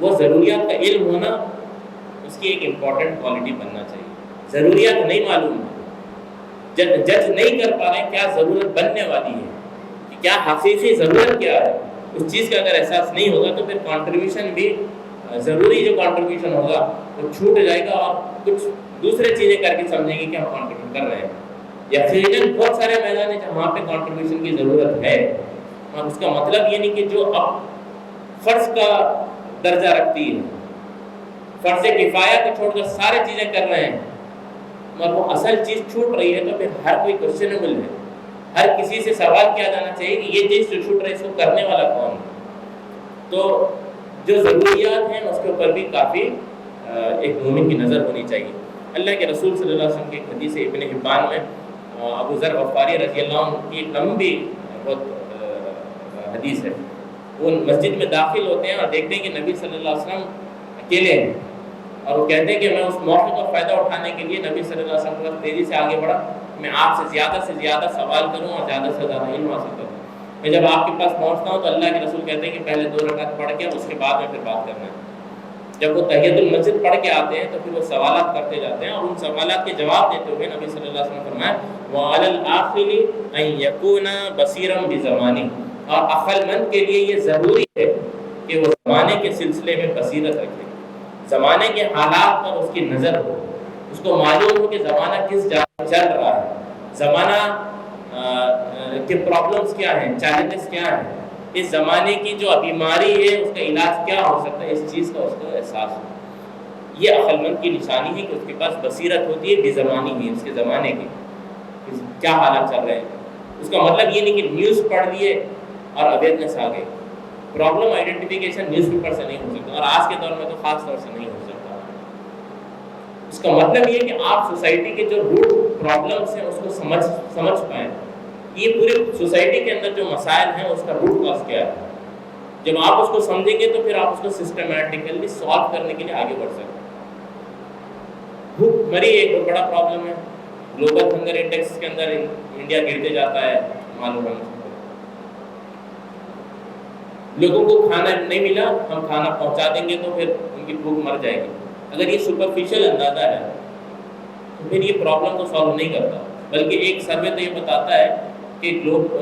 وہ ضروریات کا علم ہونا اس کی ایک امپورٹنٹ کوالٹی بننا چاہیے۔ ضروریات نہیں معلوم ہے، جج نہیں کر پا رہے ہیں کیا ضرورت بننے والی ہے، کہ کیا حقیقی ضرورت کیا ہے، اس چیز کا اگر احساس نہیں ہوگا تو پھر کنٹریبیوشن بھی ضروری جو کنٹریبیوشن ہوگا وہ چھوٹ جائے گا، اور کچھ دوسرے چیزیں کر کے سمجھیں گے کہ ہم کنٹریبیوٹ کر رہے ہیں۔ یقیناً بہت سارے میدان ہیں جہاں پہ کنٹریبیوشن کی ضرورت ہے، اور اس کا مطلب یہ نہیں کہ جو اب فرض کا درجہ رکھتی ہے، فرض کفایہ کو چھوڑ کر سارے چیزیں کر رہے ہیں، مگر وہ اصل چیز چھوٹ رہی ہے، تو پھر ہر کوئی کوشچنیبل ہے، ہر کسی سے سوال کیا جانا چاہیے کہ یہ چیز جو چھوٹ رہی ہے اس کو کرنے والا کون ہے۔ تو جو ضروریات ہیں اس کے اوپر بھی کافی ایک مومن کی نظر ہونی چاہیے۔ اللہ کے رسول صلی اللہ علیہ وسلم کی ایک حدیث ابن حبان میں ابو ذر غفاری رضی اللہ عنہ کی ایک لمبی بہت حدیث ہے۔ وہ مسجد میں داخل ہوتے ہیں اور دیکھتے ہیں کہ نبی صلی اللہ علیہ وسلم اکیلے ہیں، اور وہ کہتے ہیں کہ میں اس موقع کا فائدہ اٹھانے کے لیے نبی صلی اللہ علیہ وسلم کو تیزی سے آگے بڑھا، میں آپ سے زیادہ سوال کروں اور زیادہ سے زیادہ علم حاصل کروں۔ میں جب آپ کے پاس پہنچتا ہوں تو اللہ کے رسول کہتے ہیں کہ پہلے 2 رکعت پڑھ کے اس کے بعد میں پھر بات کرنا ہے۔ جب وہ تحیۃ المسجد پڑھ کے آتے ہیں تو پھر وہ سوالات کرتے جاتے ہیں، اور ان سوالات کے جواب دیتے ہوئے نبی صلی اللہ علیہ وسلم نے فرمایا وعلی العاقل ان یکون بصیرا بزمانہ، اور عقل مند کے لیے یہ ضروری ہے کہ وہ زمانے کے سلسلے میں بصیرت رکھے، زمانے کے حالات پر اس کی نظر ہو، اس کو معلوم ہو کہ زمانہ کس جگہ چل رہا ہے، زمانہ کے پرابلمس کیا ہیں، چیلنجز کیا ہیں، اس زمانے کی جو بیماری ہے اس کا علاج کیا ہو سکتا ہے، اس چیز کا اس کو احساس ہو۔ یہ عقل مند کی نشانی ہے کہ اس کے پاس بصیرت ہوتی ہے بزمانی ہی، اس کے زمانے کی کیا حالات چل رہے ہیں۔ اس کا مطلب یہ نہیں کہ نیوز پڑھ لیے اور اویئرنیس آ گئی۔ پرابلم آئیڈینٹیفیکیشن نیوز پیپر سے نہیں ہو سکتا، اور آج کے دور میں تو خاص طور سے نہیں ہو سکتا۔ اس کا مطلب یہ کہ آپ سوسائٹی کے جو روٹ پرابلمس ہیں اس کو سمجھ پائیں، یہ پورے سوسائٹی کے اندر جو مسائل ہیں اس کا روٹ کاز کیا ہے۔ جب آپ اس کو سمجھیں گے تو پھر آپ اس کو سسٹمیٹیکلی سالو کرنے کے لیے آگے بڑھ سکتے ہیں۔ بھوک مری ایک بہت بڑا پرابلم ہے، گلوبل ہنگر انڈیکس کے اندر انڈیا گرتے جاتا ہے، معلوم ہے۔ لوگوں کو کھانا نہیں ملا، ہم کھانا پہنچا دیں گے تو پھر ان کی بھوک مر جائے گی۔ اگر یہ سپرفیشل اندازہ ہے تو پھر یہ پرابلم کو سالو نہیں کرتا، بلکہ ایک سروے تو یہ بتاتا ہے کہ لوگ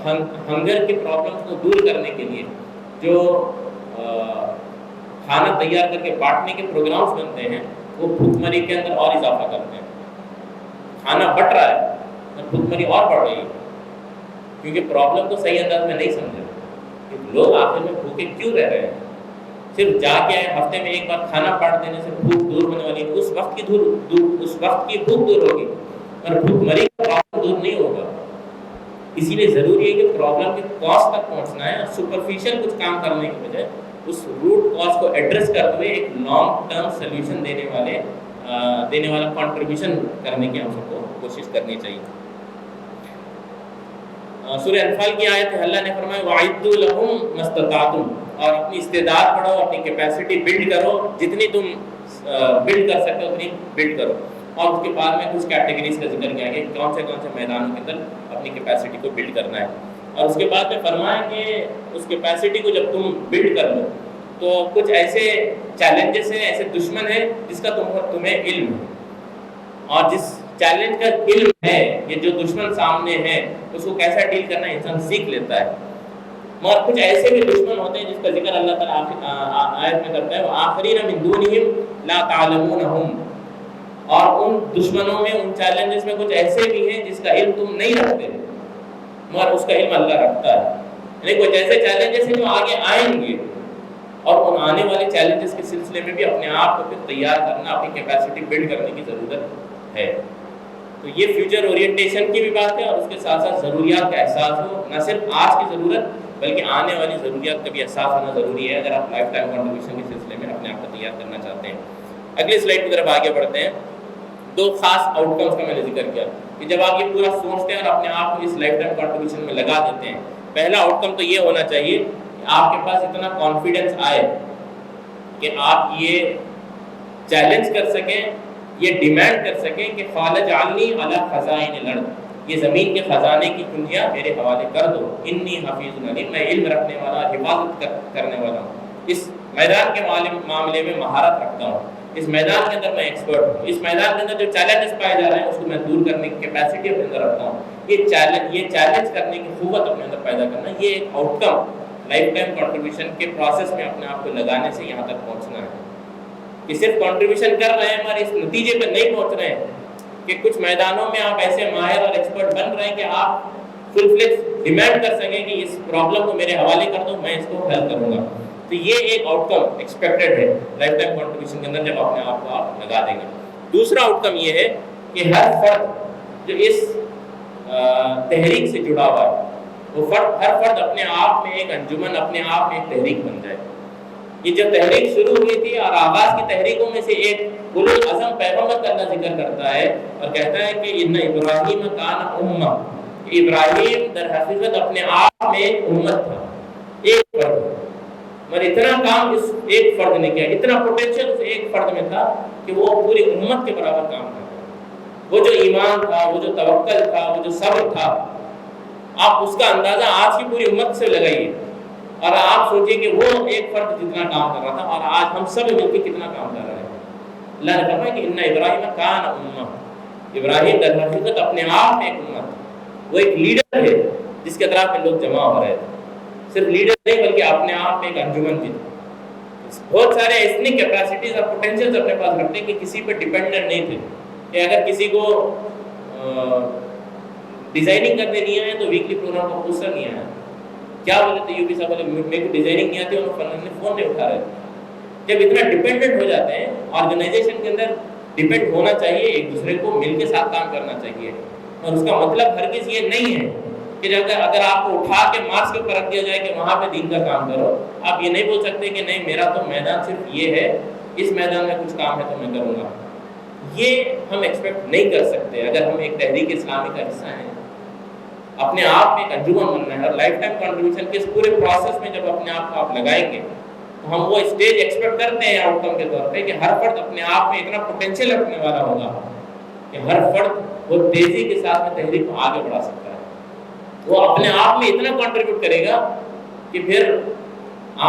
ہنگر کے پرابلمس کو دور کرنے کے لیے جو کھانا تیار کر کے بانٹنے کے پروگرامز بنتے ہیں وہ بھوک مری کے اندر اور اضافہ کرتے ہیں۔ کھانا بٹ رہا ہے اور بھوک مری اور بڑھ رہی ہے، کیونکہ پرابلم کو صحیح انداز میں نہیں سمجھا کہ لوگ آخر میں بھوکے کیوں رہ رہے ہیں۔ صرف جا کے ہفتے میں ایک بار کھانا بانٹ دینے سے بھوک دور ہونے والی ہے، اس وقت کی بھوک دور ہوگی، اور بھوک مری کا پرابلم دور نہیں ہوگا۔ اسی لیے ضروری ہے کہ پرابلم کے کاز تک پہنچنا ہے، اور سپرفیشل کچھ کام کرنے کی بجائے اس روٹ کاز کو ایڈریس کرتے ہوئے ایک لانگ ٹرم سلیوشن دینے والا کنٹریبیوشن کرنے کی ہم سب کو کوشش کرنی چاہیے۔ سورہ انفال کی آیت ہے، اللہ نے فرمایا وَأَعِدُّوا لَهُم مَا اسْتَطَعْتُمْ، اور اپنی استعداد بڑھاؤ، اپنی کیپیسٹی بلڈ کرو، جتنی تم بلڈ کر سکتے ہو اتنی بلڈ کرو۔ اور اس کے بعد میں کچھ کیٹیگریز کا ذکر کیا کہ کون سے میدانوں کے اندر اپنی کیپیسٹی کو بلڈ کرنا ہے، اور اس کے بعد میں فرمایا کہ اس کیپیسٹی کو جب تم بلڈ کر لو تو کچھ ایسے چیلنجز ہیں، ایسے دشمن ہیں جس کا تمہیں علم ہے، اور جس چیلنج کا علم ہے، یہ جو دشمن سامنے ہے اس کو کیسا ڈیل کرنا ہے انسان سیکھ لیتا ہے۔ مگر کچھ ایسے بھی دشمن ہوتے ہیں جس کا ذکر اللہ تعالیٰ آیت میں کرتا ہے وَآخَرِينَ مِن دُونِهِمْ لَا تَعْلَمُونَهُمْ، اور ان دشمنوں میں، ان چیلنجز میں کچھ ایسے بھی ہیں جس کا علم تم نہیں رکھتے، مگر اس کا علم اللہ رکھتا ہے۔ یعنی کچھ ایسے چیلنجز ہیں جو آگے آئیں گے، اور ان آنے والے چیلنجز کے سلسلے میں بھی اپنے آپ کو پھر تیار کرنا، اپنی کیپیسٹی بلڈ کرنے کی ضرورت ہے۔ تو یہ فیوچر اورینٹیشن کی بھی بات ہے، اور اس کے ساتھ ساتھ ضروریات کا احساس ہو، نہ صرف آج کی ضرورت بلکہ آنے والی ضروریات کا بھی احساس ہونا ضروری ہے اگر آپ لائف ٹائم کنٹریبیوشن کے سلسلے میں اپنے آپ کو تیار کرنا چاہتے ہیں۔ اگلی سلائڈ کی طرف آگے بڑھتے ہیں۔ دو خاص آؤٹ کمز کا میں نے ذکر کیا کہ جب آپ یہ پورا سوچتے ہیں اور اپنے آپ کو اس لائف ٹائم کنٹریبیوشن میں لگا دیتے ہیں، پہلا آؤٹ کم تو یہ ہونا چاہیے کہ آپ کے پاس اتنا کانفیڈنس آئے کہ آپ یہ چیلنج کر سکیں، یہ ڈیمانڈ کر سکیں کہ خالج علی علی خزائن الارض، یہ زمین کے خزانے کی کنجیاں میرے حوالے کر دو، انی حفیظ علیم، میں علم رکھنے والا، حفاظت کرنے والا ہوں، اس میدان کے معاملے میں مہارت رکھتا ہوں، اس میدان کے اندر میں ایکسپرٹ ہوں، اس میدان کے اندر جو چیلنجز پائے جا رہے ہیں اس کو میں دور کرنے کی کیپیسٹی اپنے اندر رکھتا ہوں۔ یہ چیلنج کرنے کی قوت اپنے اندر پیدا کرنا، یہ ایک آؤٹ کم لائف ٹائم کنٹریبیوشن کے پروسیس میں اپنے آپ کو لگانے سے یہاں تک پہنچنا ہے کہ صرف کنٹریبیوشن کر رہے ہیں مگر اس نتیجے پہ نہیں پہنچ رہے ہیں کہ کچھ میدانوں میں آپ ایسے ماہر اور ایکسپرٹ بن رہے ہیں کہ آپ فل فلیج ڈیمانڈ کر سکیں کہ اس پرابلم کو میرے حوالے کر دو، میں اس کو حل کروں گا۔ تو یہ ایک آؤٹ کم ایکسپیکٹڈ ہے لائف ٹائم کنٹریبیوشن کے اندر جب اپنے آپ کو آپ لگا دیں گے۔ دوسرا آؤٹ کم یہ ہے کہ ہر فرد جو اس تحریک سے جڑا ہوا ہے، وہ ہر فرد اپنے آپ میں ایک انجمن، اپنے آپ میں ایک تحریک بن جائے۔ یہ جو تحریک شروع ہوئی تھی اور آغاز کی تحریکوں میں سے ایک اولو العزم پیغمبر کا اللہ ذکر کرتا ہے اور کہتا ہے کہ ان ابراہیم کان امہ، ابراہیم در حقیقت اپنے آپ میں ایک امت تھا، ایک فرد، مگر اتنا کام اس ایک فرد نے کیا، اتنا پوٹینشیل اس ایک فرد میں تھا کہ وہ پوری امت کے برابر کام کرتا۔ وہ جو ایمان تھا، وہ جو توکل تھا، وہ جو صبر تھا، آپ اس کا اندازہ آج کی پوری امت سے لگائیے اور آپ سوچئے کہ وہ ایک فرد جتنا کام کر رہا تھا اور آج ہم سب مل کے کتنا کام کر رہے ہیں۔ اللہ نے فرمایا کہ ان ابراہیم کان امہ، ابراہیم در حقیقت اپنے آپ میں ایک امت تھا، وہ ایک لیڈر تھے جس کے اطراف میں لوگ جمع ہو رہے تھے. صرف لیڈر نہیں بلکہ اپنے آپ میں ایک انجمن بھی تھی. بہت سارے ایسنی کیپیسٹیز اور پوٹینشیلز اپنے پاس رکھتے کہ کسی پہ ڈیپینڈنٹ نہیں تھے، کہ اگر کسی کو ڈیزائننگ کرنے نہیں آئے تو ویکلی پروگرام کا پوسٹر نہیں آیا. کیا بولے تو یوپی صاحب بولے میرے کو ڈیزائننگ نہیں آتی اور فون نہیں اٹھا رہے تھے. جب اتنا ڈیپینڈنٹ ہو جاتے ہیں آرگنائزیشن کے اندر ڈیپینڈ ہونا چاہیے، ایک دوسرے کو مل کے ساتھ کام کرنا چاہیے. اور اس کا مطلب ہرگز یہ نہیں ہے کہ اگر آپ کو اٹھا کے مارکس کے اوپر رکھ دیا جائے کہ وہاں پہ دین کا کام کرو. آپ یہ نہیں بول سکتے کہ نہیں میرا تو میدان صرف یہ ہے، اس میدان میں کچھ کام ہے تو میں کروں گا. یہ ہم ایکسپیکٹ نہیں کر سکتے. اگر ہم ایک تحریک اسلامی کا حصہ ہیں، اپنے آپ میں ایک انجمن بننا ہے اور لائف ٹائم کنٹریبیوشن کے اس پورے پروسیس میں جب اپنے آپ کو آپ لگائیں گے تو ہم وہ اسٹیج ایکسپیکٹ کرتے ہیں آؤٹ کم کے طور پہ کہ ہر فرد اپنے آپ میں اتنا پوٹینشیل رکھنے والا ہوگا کہ ہر فرد وہ تیزی کے ساتھ میں تحریک کو آگے بڑھا سکتا ہے. وہ اپنے آپ میں اتنا کنٹریبیوٹ کرے گا کہ پھر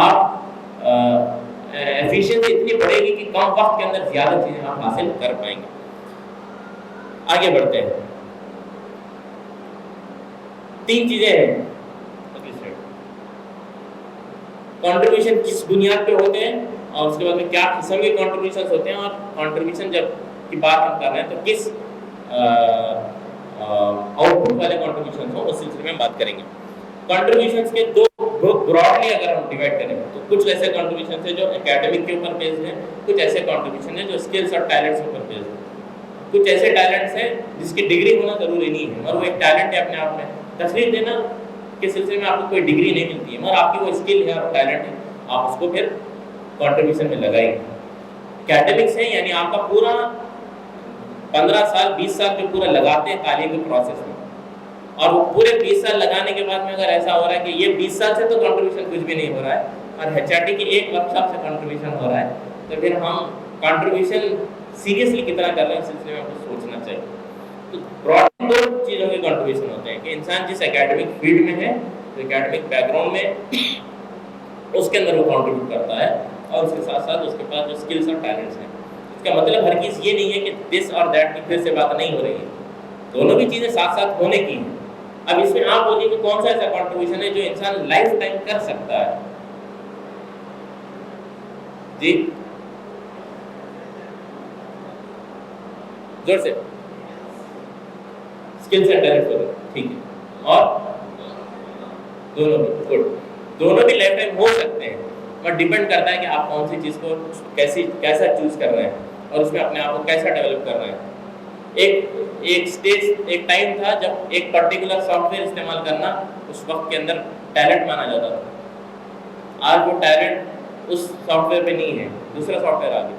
آپ ایفیشینسی اتنی بڑھے گی کہ کم وقت کے اندر زیادہ چیزیں آپ حاصل کر پائیں گے. آگے بڑھتے ہیں. 3 چیزیں ہیں. کنٹریبیوشن کس بنیاد پہ ہوتے ہیں اور اس کے بعد میں کیا قسم کے کنٹریبیوشن ہوتے ہیں، اور کنٹریبیوشن جب کی بات ہم کر رہے ہیں تو کس آؤٹ پٹ والے کنٹریبیوشن ہوں اس سلسلے میں بات کریں گے. کنٹریبیوشنس کے دو براڈلی اگر ہم ڈیوائڈ کریں تو کچھ ایسے کنٹریبیوشن ہیں جو اکیڈمک کے اوپر بیسڈ ہیں، کچھ ایسے کنٹریبیوشن ہیں جو اسکلس اور ٹیلنٹس کے اوپر بیسڈ ہیں. کچھ ایسے ٹیلنٹس ہیں جس کی ڈگری ہونا ضروری نہیں ہے اور وہ ایک ٹیلنٹ ہے اپنے آپ میں. تفریح دینا کے سلسلے میں آپ کو کوئی ڈگری نہیں ملتی ہے مگر آپ کی وہ اسکل ہے اور ٹیلنٹ ہے، آپ اس کو پھر کنٹریبیوشن میں لگائیں گے. اکیڈمکس ہیں یعنی آپ کا پورا 15 سال 20 سال جو پورا لگاتے ہیں تعلیم کے پروسیس میں، اور وہ پورے 20 سال لگانے کے بعد میں اگر ایسا ہو رہا ہے کہ یہ 20 سال سے تو کنٹریبیوشن کچھ بھی نہیں ہو رہا ہے اور ایچ آر ٹی کی ایک ورکشاپ سے کنٹریبیوشن ہو رہا ہے، تو پھر ہم کنٹریبیوشن سیریسلی کتنا کر رہے ہیں اس سلسلے میں ہم کو سوچنا چاہیے. تو براڈلی 2 چیزوں کے کنٹریبیوشن ہوتے ہیں کہ انسان جس اکیڈمک فیلڈ میں ہے، جو اکیڈمک بیک گراؤنڈ میں اس کے اندر وہ کنٹریبیوٹ کرتا ہے، اور اس کے ساتھ ساتھ اس کے پاس جو اسکلس اور ٹیلنٹس ہیں. اس کا مطلب ہر چیز یہ نہیں ہے کہ دس اور دیٹ کی پھر سے بات نہیں ہو رہی ہے، دونوں بھی چیزیں ساتھ ساتھ ہونے کی ہیں. اب اس میں آپ بولیے کہ کون سا ایسا کنٹریبیوشن ہے جو انسان لائف ٹائم کر سکتا ہے. جی زور سے. اسکلس اینڈ ٹیلنٹ ہوتے ہیں، ٹھیک ہے. اور دونوں بھی گڈ، دونوں بھی لائف ٹائم ہو سکتے ہیں اور ڈیپینڈ کرتا ہے کہ آپ کون سی چیز کو کیسا چوز کر رہے ہیں اور اس میں اپنے آپ کو کیسا ڈیولپ کر رہے ہیں. ایک ٹائم تھا جب ایک پرٹیکولر سافٹ ویئر استعمال کرنا اس وقت کے اندر ٹیلنٹ مانا جاتا تھا. آج وہ ٹیلنٹ اس سافٹ ویئر پہ نہیں ہے، دوسرا سافٹ ویئر آ گیا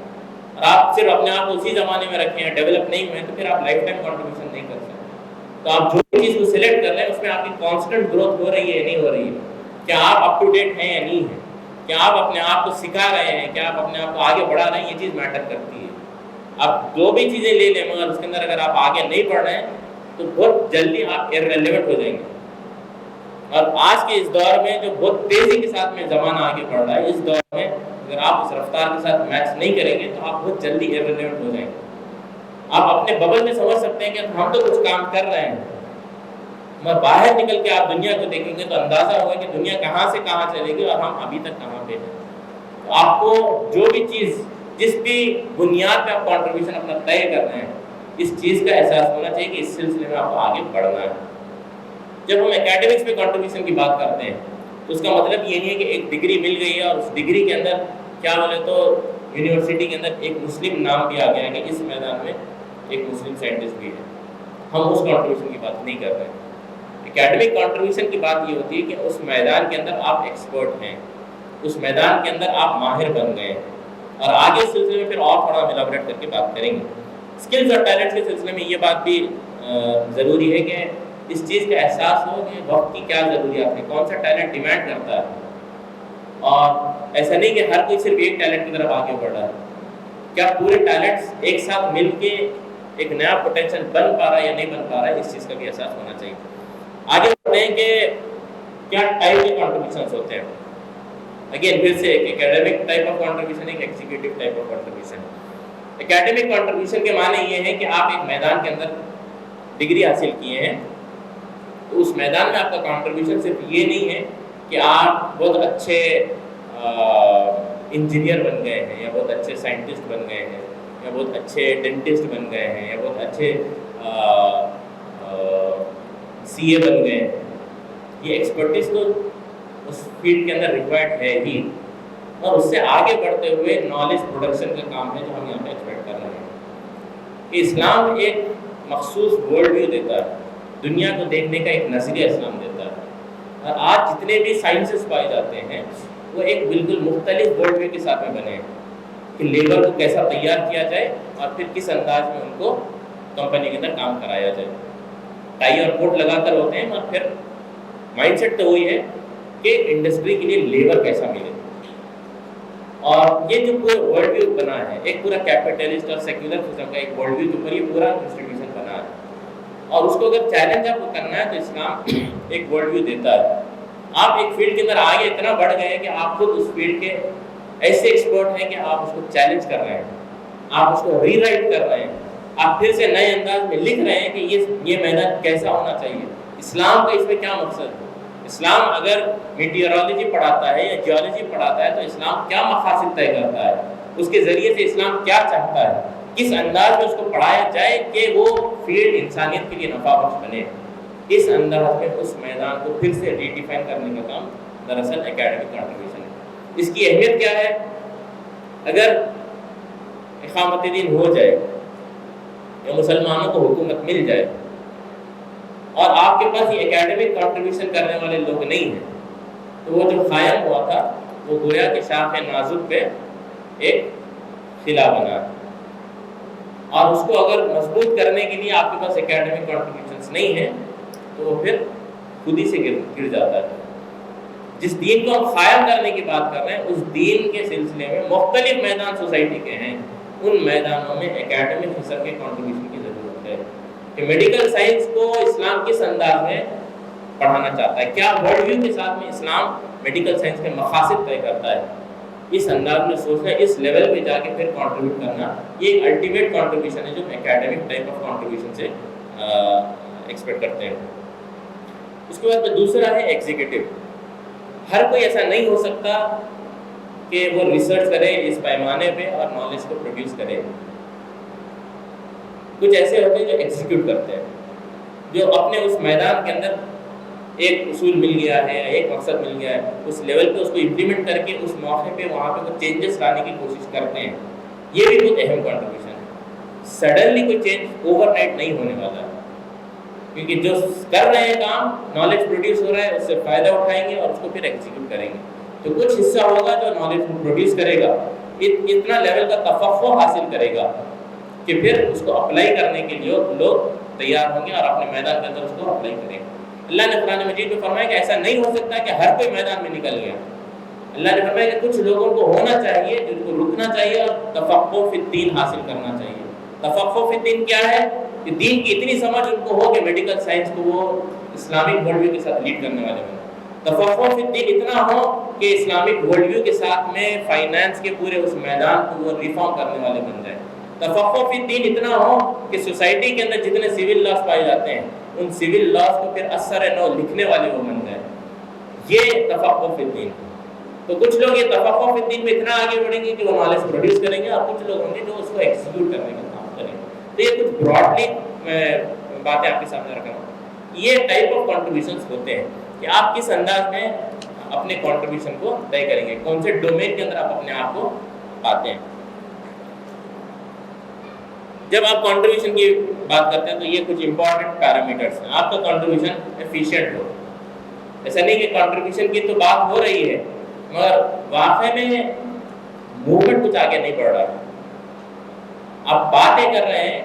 اور آپ صرف اپنے آپ کو اسی زمانے میں رکھے ہیں، ڈیولپ نہیں ہوئے تو پھر آپ لائف ٹائم کنٹریبیوشن نہیں کر سکتے. تو آپ جو بھی چیز کو سلیکٹ کر رہے ہیں اس میں آپ کی کانسٹنٹ گروتھ ہو رہی ہے یا نہیں ہو رہی ہے، کیا آپ اپ ٹو ڈیٹ ہیں یا نہیں ہیں، کیا آپ اپنے آپ کو سکھا رہے ہیں، کیا آپ اپنے آپ کو آگے بڑھا رہے ہیں، یہ چیز میٹر کرتی ہے. آپ جو بھی چیزیں لے لیں مگر اس کے اندر اگر آپ آگے نہیں بڑھ رہے ہیں تو بہت جلدی آپ ارریلیونٹ ہو جائیں گے. اور آج کے اس دور میں جو بہت تیزی کے ساتھ میں زمانہ آگے بڑھ رہا ہے، اس دور میں اگر آپ اس رفتار کے ساتھ میچ نہیں کریں گے تو آپ بہت جلدی ارریلیونٹ ہو جائیں گے. آپ اپنے ببل میں سمجھ سکتے ہیں کہ ہم تو کچھ کام کر رہے ہیں، مگر باہر نکل کے آپ دنیا کو دیکھیں گے تو اندازہ ہوگا کہ دنیا کہاں سے کہاں چلے گی اور ہم ابھی تک کہاں پہ ہیں. تو آپ کو جو بھی چیز جس بھی بنیاد پہ آپ کنٹریبیوشن اپنا طے کر رہے ہیں اس چیز کا احساس ہونا چاہیے کہ اس سلسلے میں آپ کو آگے بڑھنا ہے. جب ہم اکیڈمکس پہ کنٹریبیوشن کی بات کرتے ہیں تو اس کا مطلب یہ نہیں ہے کہ ایک ڈگری مل گئی ہے اور اس ڈگری کے اندر کیا بولے تو یونیورسٹی کے اندر ایک مسلم نام بھی آ گیا ہے کہ اس میدان میں ایک مسلم سائنٹسٹ بھی ہے. ہم اس کنٹریبیوشن کی بات نہیں کر رہے ہیں. اکیڈمک کنٹریبیوشن کی بات یہ ہوتی ہے کہ اس میدان کے اندر آپ ایکسپرٹ ہیں، اس میدان کے اندر آپ ماہر بن گئے ہیں. اور آگے اس سلسلے میں پھر اور تھوڑا ملاوٹ کر کے بات کریں گے. اسکلز اور ٹیلنٹس کے سلسلے میں یہ بات بھی ضروری ہے کہ اس چیز کا احساس ہو کہ وقت کی کیا ضروریات ہے، کون سا ٹیلنٹ ڈیمانڈ کرتا ہے. اور ایسا نہیں کہ ہر کوئی صرف ایک ٹیلنٹ کی طرف آگے بڑھ رہا ہے، کیا پورے ٹیلنٹس ایک ساتھ مل کے ایک نیا پوٹینشیل بن پا رہا ہے یا نہیں بن پا رہا ہے، اس چیز کا بھی احساس ہونا چاہیے. آگے بڑھتے ہیں کہ کیا ٹائپ کے کنٹریبیوشنس ہوتے ہیں. اگین پھر سے ایک اکیڈمک ٹائپ آف کنٹریبیوشن، ایک executive type of contribution. Academic contribution کے معنی یہ ہے کہ آپ ایک میدان کے اندر ڈگری حاصل کیے ہیں، تو اس میدان میں آپ کا کنٹریبیوشن صرف یہ نہیں ہے کہ آپ بہت اچھے انجینئر بن گئے ہیں، یا بہت اچھے سائنٹسٹ بن گئے ہیں، یا بہت اچھے ڈینٹسٹ بن گئے ہیں، یا بہت اچھے سی اے بن گئے ہیں. یہ ایکسپرٹیز تو اس فیلڈ کے اندر ریکوائرڈ ہے ہی، اور اس سے آگے بڑھتے ہوئے نالج پروڈکشن کا کام ہے جو ہم یہاں پہ ایکسپیکٹ کر رہے ہیں. کہ اسلام ایک مخصوص ورلڈ ویو دیتا ہے، دنیا کو دیکھنے کا ایک نظریہ اسلام دیتا ہے. اور آج جتنے بھی سائنسز پائے جاتے ہیں وہ ایک بالکل مختلف ورلڈ ویو کے ساتھ میں بنے ہیں کہ لیبر کو کیسا تیار کیا جائے اور پھر کس انداز میں ان کو کمپنی کے اندر کام کرایا جائے. ٹائی اور کوٹ لگا کر ہوتے ہیں، اور پھر مائنڈ سیٹ تو وہی ہے کہ انڈسٹری کے لیے لیبر کیسا ملے. اور یہ جو پورا ورلڈ ویو بنا ہے، ایک پورا کیپٹلسٹ اور سیکولر سسٹم کا ایک ورلڈ ویو کے اوپر یہ پورا انسٹیٹیوشن بنا ہے. اور اس کو اگر چیلنج آپ کو کرنا ہے تو اسلام ایک ورلڈ ویو دیتا ہے. آپ ایک فیلڈ کے اندر آگے اتنا بڑھ گئے ہیں کہ آپ خود اس فیلڈ کے ایسے ایکسپرٹ ہیں کہ آپ اس کو چیلنج کر رہے ہیں، آپ اس کو ری رائٹ کر رہے ہیں، آپ پھر سے نئے انداز میں لکھ رہے ہیں کہ یہ میدان کیسا ہونا چاہیے. اسلام کا اس میں کیا مقصد ہے؟ اسلام اگر میٹیورولوجی پڑھاتا ہے یا جیولوجی پڑھاتا ہے تو اسلام کیا مقاصد طے کرتا ہے، اس کے ذریعے سے اسلام کیا چاہتا ہے، کس انداز میں اس کو پڑھایا جائے کہ وہ فیلڈ انسانیت کے لیے نفع بخش بنے. اس انداز میں اس میدان کو پھر سے ریڈیفائن کرنے کا کام دراصل اکیڈمک کنٹریبیوشن ہے. اس کی اہمیت کیا ہے؟ اگر اقامت دین ہو جائے یا مسلمانوں کو حکومت مل جائے اور آپ کے پاس یہ اکیڈمک کنٹریبیوشن کرنے والے لوگ نہیں ہیں تو وہ جو قائم ہوا تھا وہ گویا کہ شاخ نازک پہ ایک خلا بنا. اور اس کو اگر مضبوط کرنے کے لیے آپ کے پاس اکیڈمک کنٹریبیوشنز نہیں ہیں تو وہ پھر خود ہی سے گر جاتا ہے. جس دین کو ہم قائم کرنے کی بات کر رہے ہیں اس دین کے سلسلے میں مختلف میدان سوسائٹی کے ہیں، ان میدانوں میں اکیڈمک حصہ کے کنٹریبیوشن کی ضرورت ہے. کہ میڈیکل سائنس کو اسلام کس انداز میں پڑھانا چاہتا ہے، کیا ورلڈ ویو کے ساتھ میں اسلام میڈیکل سائنس کے مقاصد طے کرتا ہے، اس انداز میں سوچنا، اس لیول پہ جا کے پھر کنٹریبیوٹ کرنا، یہ ایک الٹیمیٹ کنٹریبیوشن ہے جو اکیڈمک ٹائپ آف کنٹریبیوشن سے ایکسپیکٹ کرتے ہیں. اس کے بعد دوسرا ہے ایگزیکٹو. ہر کوئی ایسا نہیں ہو سکتا کہ وہ ریسرچ کرے اس پیمانے پہ اور نالج کو پروڈیوس کرے. کچھ ایسے ہوتے ہیں جو ایگزیکیوٹ کرتے ہیں، جو اپنے اس میدان کے اندر ایک اصول مل گیا ہے، ایک مقصد مل گیا ہے، اس لیول پہ اس کو امپلیمنٹ کر کے اس موقع پہ وہاں پہ وہ چینجز لانے کی کوشش کرتے ہیں. یہ بھی بہت اہم کنٹریبیوشن ہے. سڈنلی کوئی چینج اوور نائٹ نہیں ہونے والا ہے، کیونکہ جو کر رہے ہیں کام، نالج پروڈیوس ہو رہا ہے، اس سے فائدہ اٹھائیں گے اور اس کو پھر ایگزیکیوٹ کریں گے. تو کچھ حصہ ہوگا جو نالج کو پروڈیوس کرے گا، اتنا لیول کا تفقع حاصل کرے گا کہ پھر اس کو اپلائی کرنے کے لیے لوگ تیار ہوں گے اور اپنے میدان کے اندر اس کو اپلائی کریں گے. اللہ نے قرآن مجید میں فرمایا کہ ایسا نہیں ہو سکتا کہ ہر کوئی میدان میں نکل گیا. اللہ نے فرمایا کہ کچھ لوگوں کو ہونا چاہیے، جن کو رکنا چاہیے اور تفقہ فی الدین حاصل کرنا چاہیے. تفقہ فی الدین کیا ہے؟ کہ دین کی اتنی سمجھ ان کو ہو کہ میڈیکل سائنس کو وہ اسلامک ورلڈ ویو کے ساتھ لیڈ کرنے والے بنے. تفقہ فی الدین اتنا ہو کہ اسلامک ورلڈ ویو کے ساتھ میں فائنانس کے پورے اس میدان کو وہ ریفارم کرنے والے بن جائیں. تفقہ فی الدین اتنا ہو کہ سوسائٹی کے اندر جتنے سول لاز پائے جاتے ہیں ان سول لاز کو پھر اثر نو لکھنے والے وہ بن جائیں. یہ تفقہ فی الدین. تو کچھ لوگ یہ تفقہ فی الدین میں اتنا آگے بڑھیں گے کہ وہ نالج پروڈیوس کریں گے، اور کچھ لوگ ہوں گے جو اس کو ایکسیکیوٹ کرنے کا کام کریں گے. تو یہ کچھ براڈلی باتیں آپ کے سامنے رکھ رہا ہوں. یہ ٹائپ آف کنٹریبیوشنس ہوتے ہیں کہ آپ کس انداز میں اپنے کنٹریبیوشن کو طے کریں گے، کون سے ڈومین کے اندر آپ اپنے آپ کو پاتے ہیں. جب آپ کنٹریبیوشن کی بات کرتے ہیں تو یہ کچھ امپورٹنٹ پیرامیٹرس ہیں. آپ کا کنٹریبیوشن ایفیشینٹ ہو. ایسا نہیں کہ کنٹریبیوشن کی تو بات ہو رہی ہے مگر واقع میں موومنٹ کچھ آگے نہیں بڑھ رہا ہے. آپ باتیں کر رہے ہیں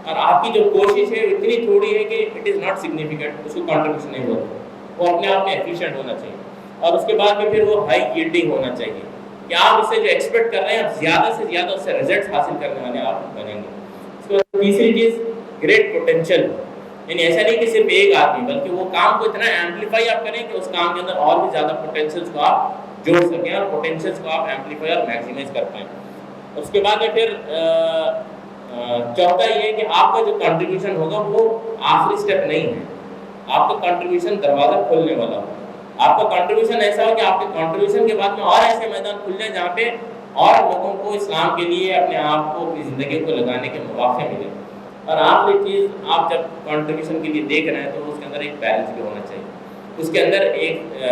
اور آپ کی جو کوشش ہے وہ اتنی تھوڑی ہے کہ اٹ از ناٹ سگنیفیکینٹ، اس کو کنٹریبیوشن نہیں ہوتا. وہ اپنے آپ میں ایفیشینٹ ہونا چاہیے اور اس کے بعد میں پھر وہ ہائی ییلڈنگ ہونا چاہیے کہ آپ اس سے جو ایکسپیکٹ کر رہے ہیں زیادہ سے زیادہ اس سے ریزلٹس حاصل کرنے والے آپ بنیں گے. اس کے بعد تیسری چیز گریٹ پوٹینشیل. یعنی ایسا نہیں کہ صرف ایک آدمی، بلکہ وہ کام کو اتنا ایمپلیفائی آپ کریں کہ اس کام کے اندر اور بھی زیادہ پوٹینشیلس کو آپ جوڑ سکیں اور پوٹینشیلس کو آپ ایمپلیفائی اور میکسیمائز کر پائیں. اس کے بعد میں پھر چوتھا یہ ہے کہ آپ کا جو کنٹریبیوشن ہوگا وہ آخری سٹیپ نہیں ہے، آپ کا کنٹریبیوشن دروازہ کھولنے والا ہو، آپ کا کنٹریبیوشن ایسا ہو کہ آپ کے کنٹریبیوشن کے بعد میں اور ایسے میدان کھل جائیں جہاں پہ اور لوگوں کو اسلام کے لیے اپنے آپ کو اپنی زندگی کو لگانے کے مواقع ملے۔ اور آخری چیز، آپ جب کنٹریبیوشن کے لیے دیکھ رہے ہیں تو اس کے اندر ایک بیلنس بھی ہونا چاہیے۔ اس کے اندر ایک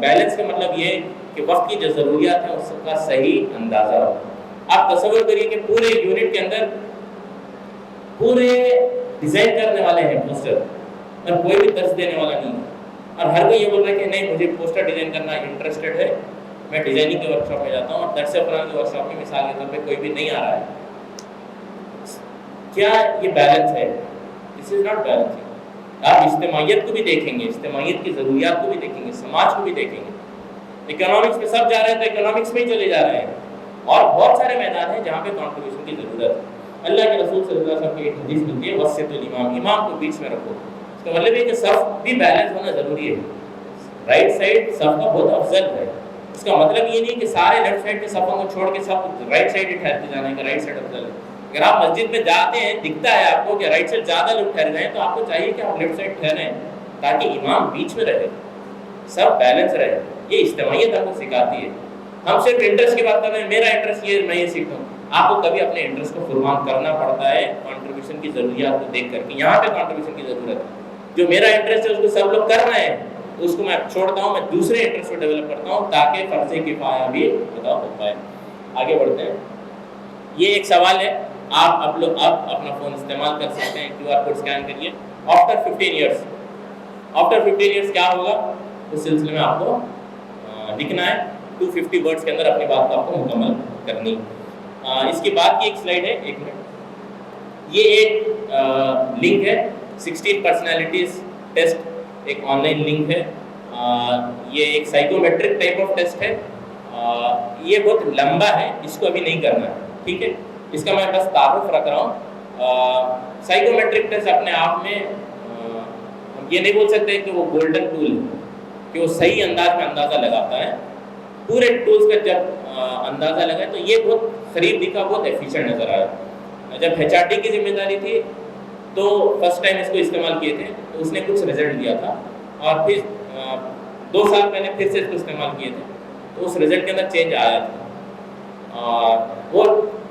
بیلنس کا مطلب یہ کہ وقت کی جو ضروریات ہیں اس کا صحیح اندازہ ہو۔ آپ تصور کریے کہ پورے یونٹ کے اندر پورے ڈیزائن کرنے والے ہیں پوسٹر، اور کوئی بھی درس دینے والا نہیں ہے، اور ہر کوئی یہ بول رہا ہے کہ نہیں مجھے پوسٹر ڈیزائن کرنا انٹرسٹڈ ہے، میں ڈیزائننگ کے ورک شاپ میں جاتا ہوں، اور درس قرآن کے ورک شاپ میں مثال کے طور پہ کوئی بھی نہیں آ رہا ہے۔ کیا یہ بیلنس ہے؟ دس از ناٹ بیلنس۔ آپ اجتماعیت کو بھی دیکھیں گے، اجتماعیت کی ضروریات کو بھی دیکھیں گے، سماج کو بھی دیکھیں گے۔ اکنامکس میں سب جا رہے ہیں تو اکنامکس میں ہی چلے جا رہے ہیں، اور بہت سارے میدان ہیں جہاں پہ کنٹریبیوشن کی ضرورت ہے۔ اللہ کے رسول صلی اللہ علیہ وسلم کی ایک حدیث ملتی ہے وسط الامام، امام کو بیچ میں رکھو۔ اس کا مطلب یہ کہ صف بھی بیلنس ہونا ضروری ہے، رائٹ سائڈ صف کا بہت افضل ہے۔ اس کا مطلب یہ نہیں کہ سارے لیفٹ سائڈ کے صفوں کو چھوڑ کے سب رائٹ سائڈ ہی ٹھہرتے جانا ہے کہ رائٹ سائڈ افضل ہے۔ اگر آپ مسجد میں جاتے ہیں دکھتا ہے آپ کو کہ رائٹ سائڈ زیادہ لوگ ٹھہر گئے ہیں تو آپ کو چاہیے کہ آپ لیفٹ سائڈ ٹھہریں تاکہ امام بیچ میں رہے، سب بیلنس رہے۔ یہ اجتماعیت آپ کو سکھاتی ہے۔ ہم صرف انٹرسٹ کی بات کر رہے ہیں، میرا انٹرسٹ یہ میں یہ سیکھتا ہوں، آپ کو کبھی اپنے انٹرسٹ کو قربان کرنا پڑتا ہے کنٹریبیوشن کی ضروریات کو دیکھ کر کے۔ یہاں پہ کنٹریبیوشن کی ضرورت ہے، جو میرا انٹرسٹ ہے اس کو سب لوگ کر رہے ہیں تو اس کو میں چھوڑتا ہوں، میں دوسرے انٹرسٹ کو ڈیولپ کرتا ہوں تاکہ فرض کفایہ بھی ادا ہو پائے۔ آگے بڑھتے ہیں۔ یہ ایک سوال ہے، آپ اب اپنا فون استعمال کر سکتے ہیں، کیو آر کوڈ اسکین کریے۔ آفٹر 15 ایئرس کیا ہوگا اس سلسلے میں آپ کو لکھنا ہے، 250 ورڈز کے اندر اپنی بات کو آپ کو مکمل کرنی۔ اس کے بعد کی ایک سلائڈ ہے، ایک منٹ، یہ ایک لنک ہے 16 پرسنالٹیز ٹیسٹ، ایک آن لائن لنک ہے۔ یہ ایک سائیکومیٹرک ٹائپ آف ٹیسٹ ہے، یہ بہت لمبا ہے، اس کو ابھی نہیں کرنا ہے، ٹھیک ہے، اس کا میں بس تعارف رکھ رہا ہوں۔ سائیکومیٹرک ٹیسٹ اپنے آپ میں ہم یہ نہیں بول سکتے کہ وہ گولڈن ٹول ہے کہ وہ صحیح انداز میں اندازہ لگاتا ہے۔ پورے ٹولز کا جب اندازہ لگائے تو یہ بہت قریب دکھا، بہت ایفیشینٹ نظر آیا۔ جب HRD کی ذمہ داری تھی تو فرسٹ ٹائم اس کو استعمال کیے تھے تو اس نے کچھ رزلٹ دیا تھا، اور پھر 2 سال پہلے پھر سے اس کو استعمال کیے تھے تو اس رزلٹ کے اندر چینج آیا تھا، اور وہ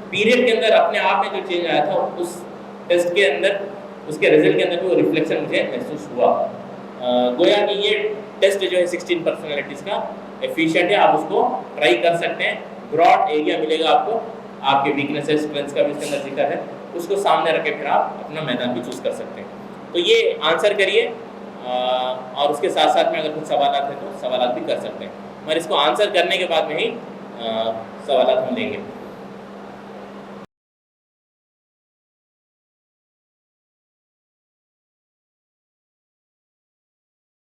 پیریڈ کے اندر اپنے آپ میں جو چینج آیا تھا اس ٹیسٹ کے اندر، اس کے رزلٹ کے اندر بھی وہ ریفلیکشن مجھے محسوس ہوا۔ گویا کہ یہ ٹیسٹ جو ہے 16 پرسنالٹیز کا ایفیشینٹ ہے، آپ اس کو ٹرائی کر سکتے ہیں۔ براڈ ایریا ملے گا آپ کو، آپ کے ویکنیسز اسٹرینتھس کا بھی اس کے اندر ذکر ہے، اس کو سامنے رکھ کے پھر آپ اپنا میدان بھی چوز کر سکتے ہیں۔ تو یہ آنسر کریے، اور اس کے ساتھ ساتھ میں اگر کچھ سوالات ہیں تو سوالات بھی کر سکتے ہیں، مگر اس کو آنسر کرنے کے بعد میں ہی سوالات ہم لیں گے۔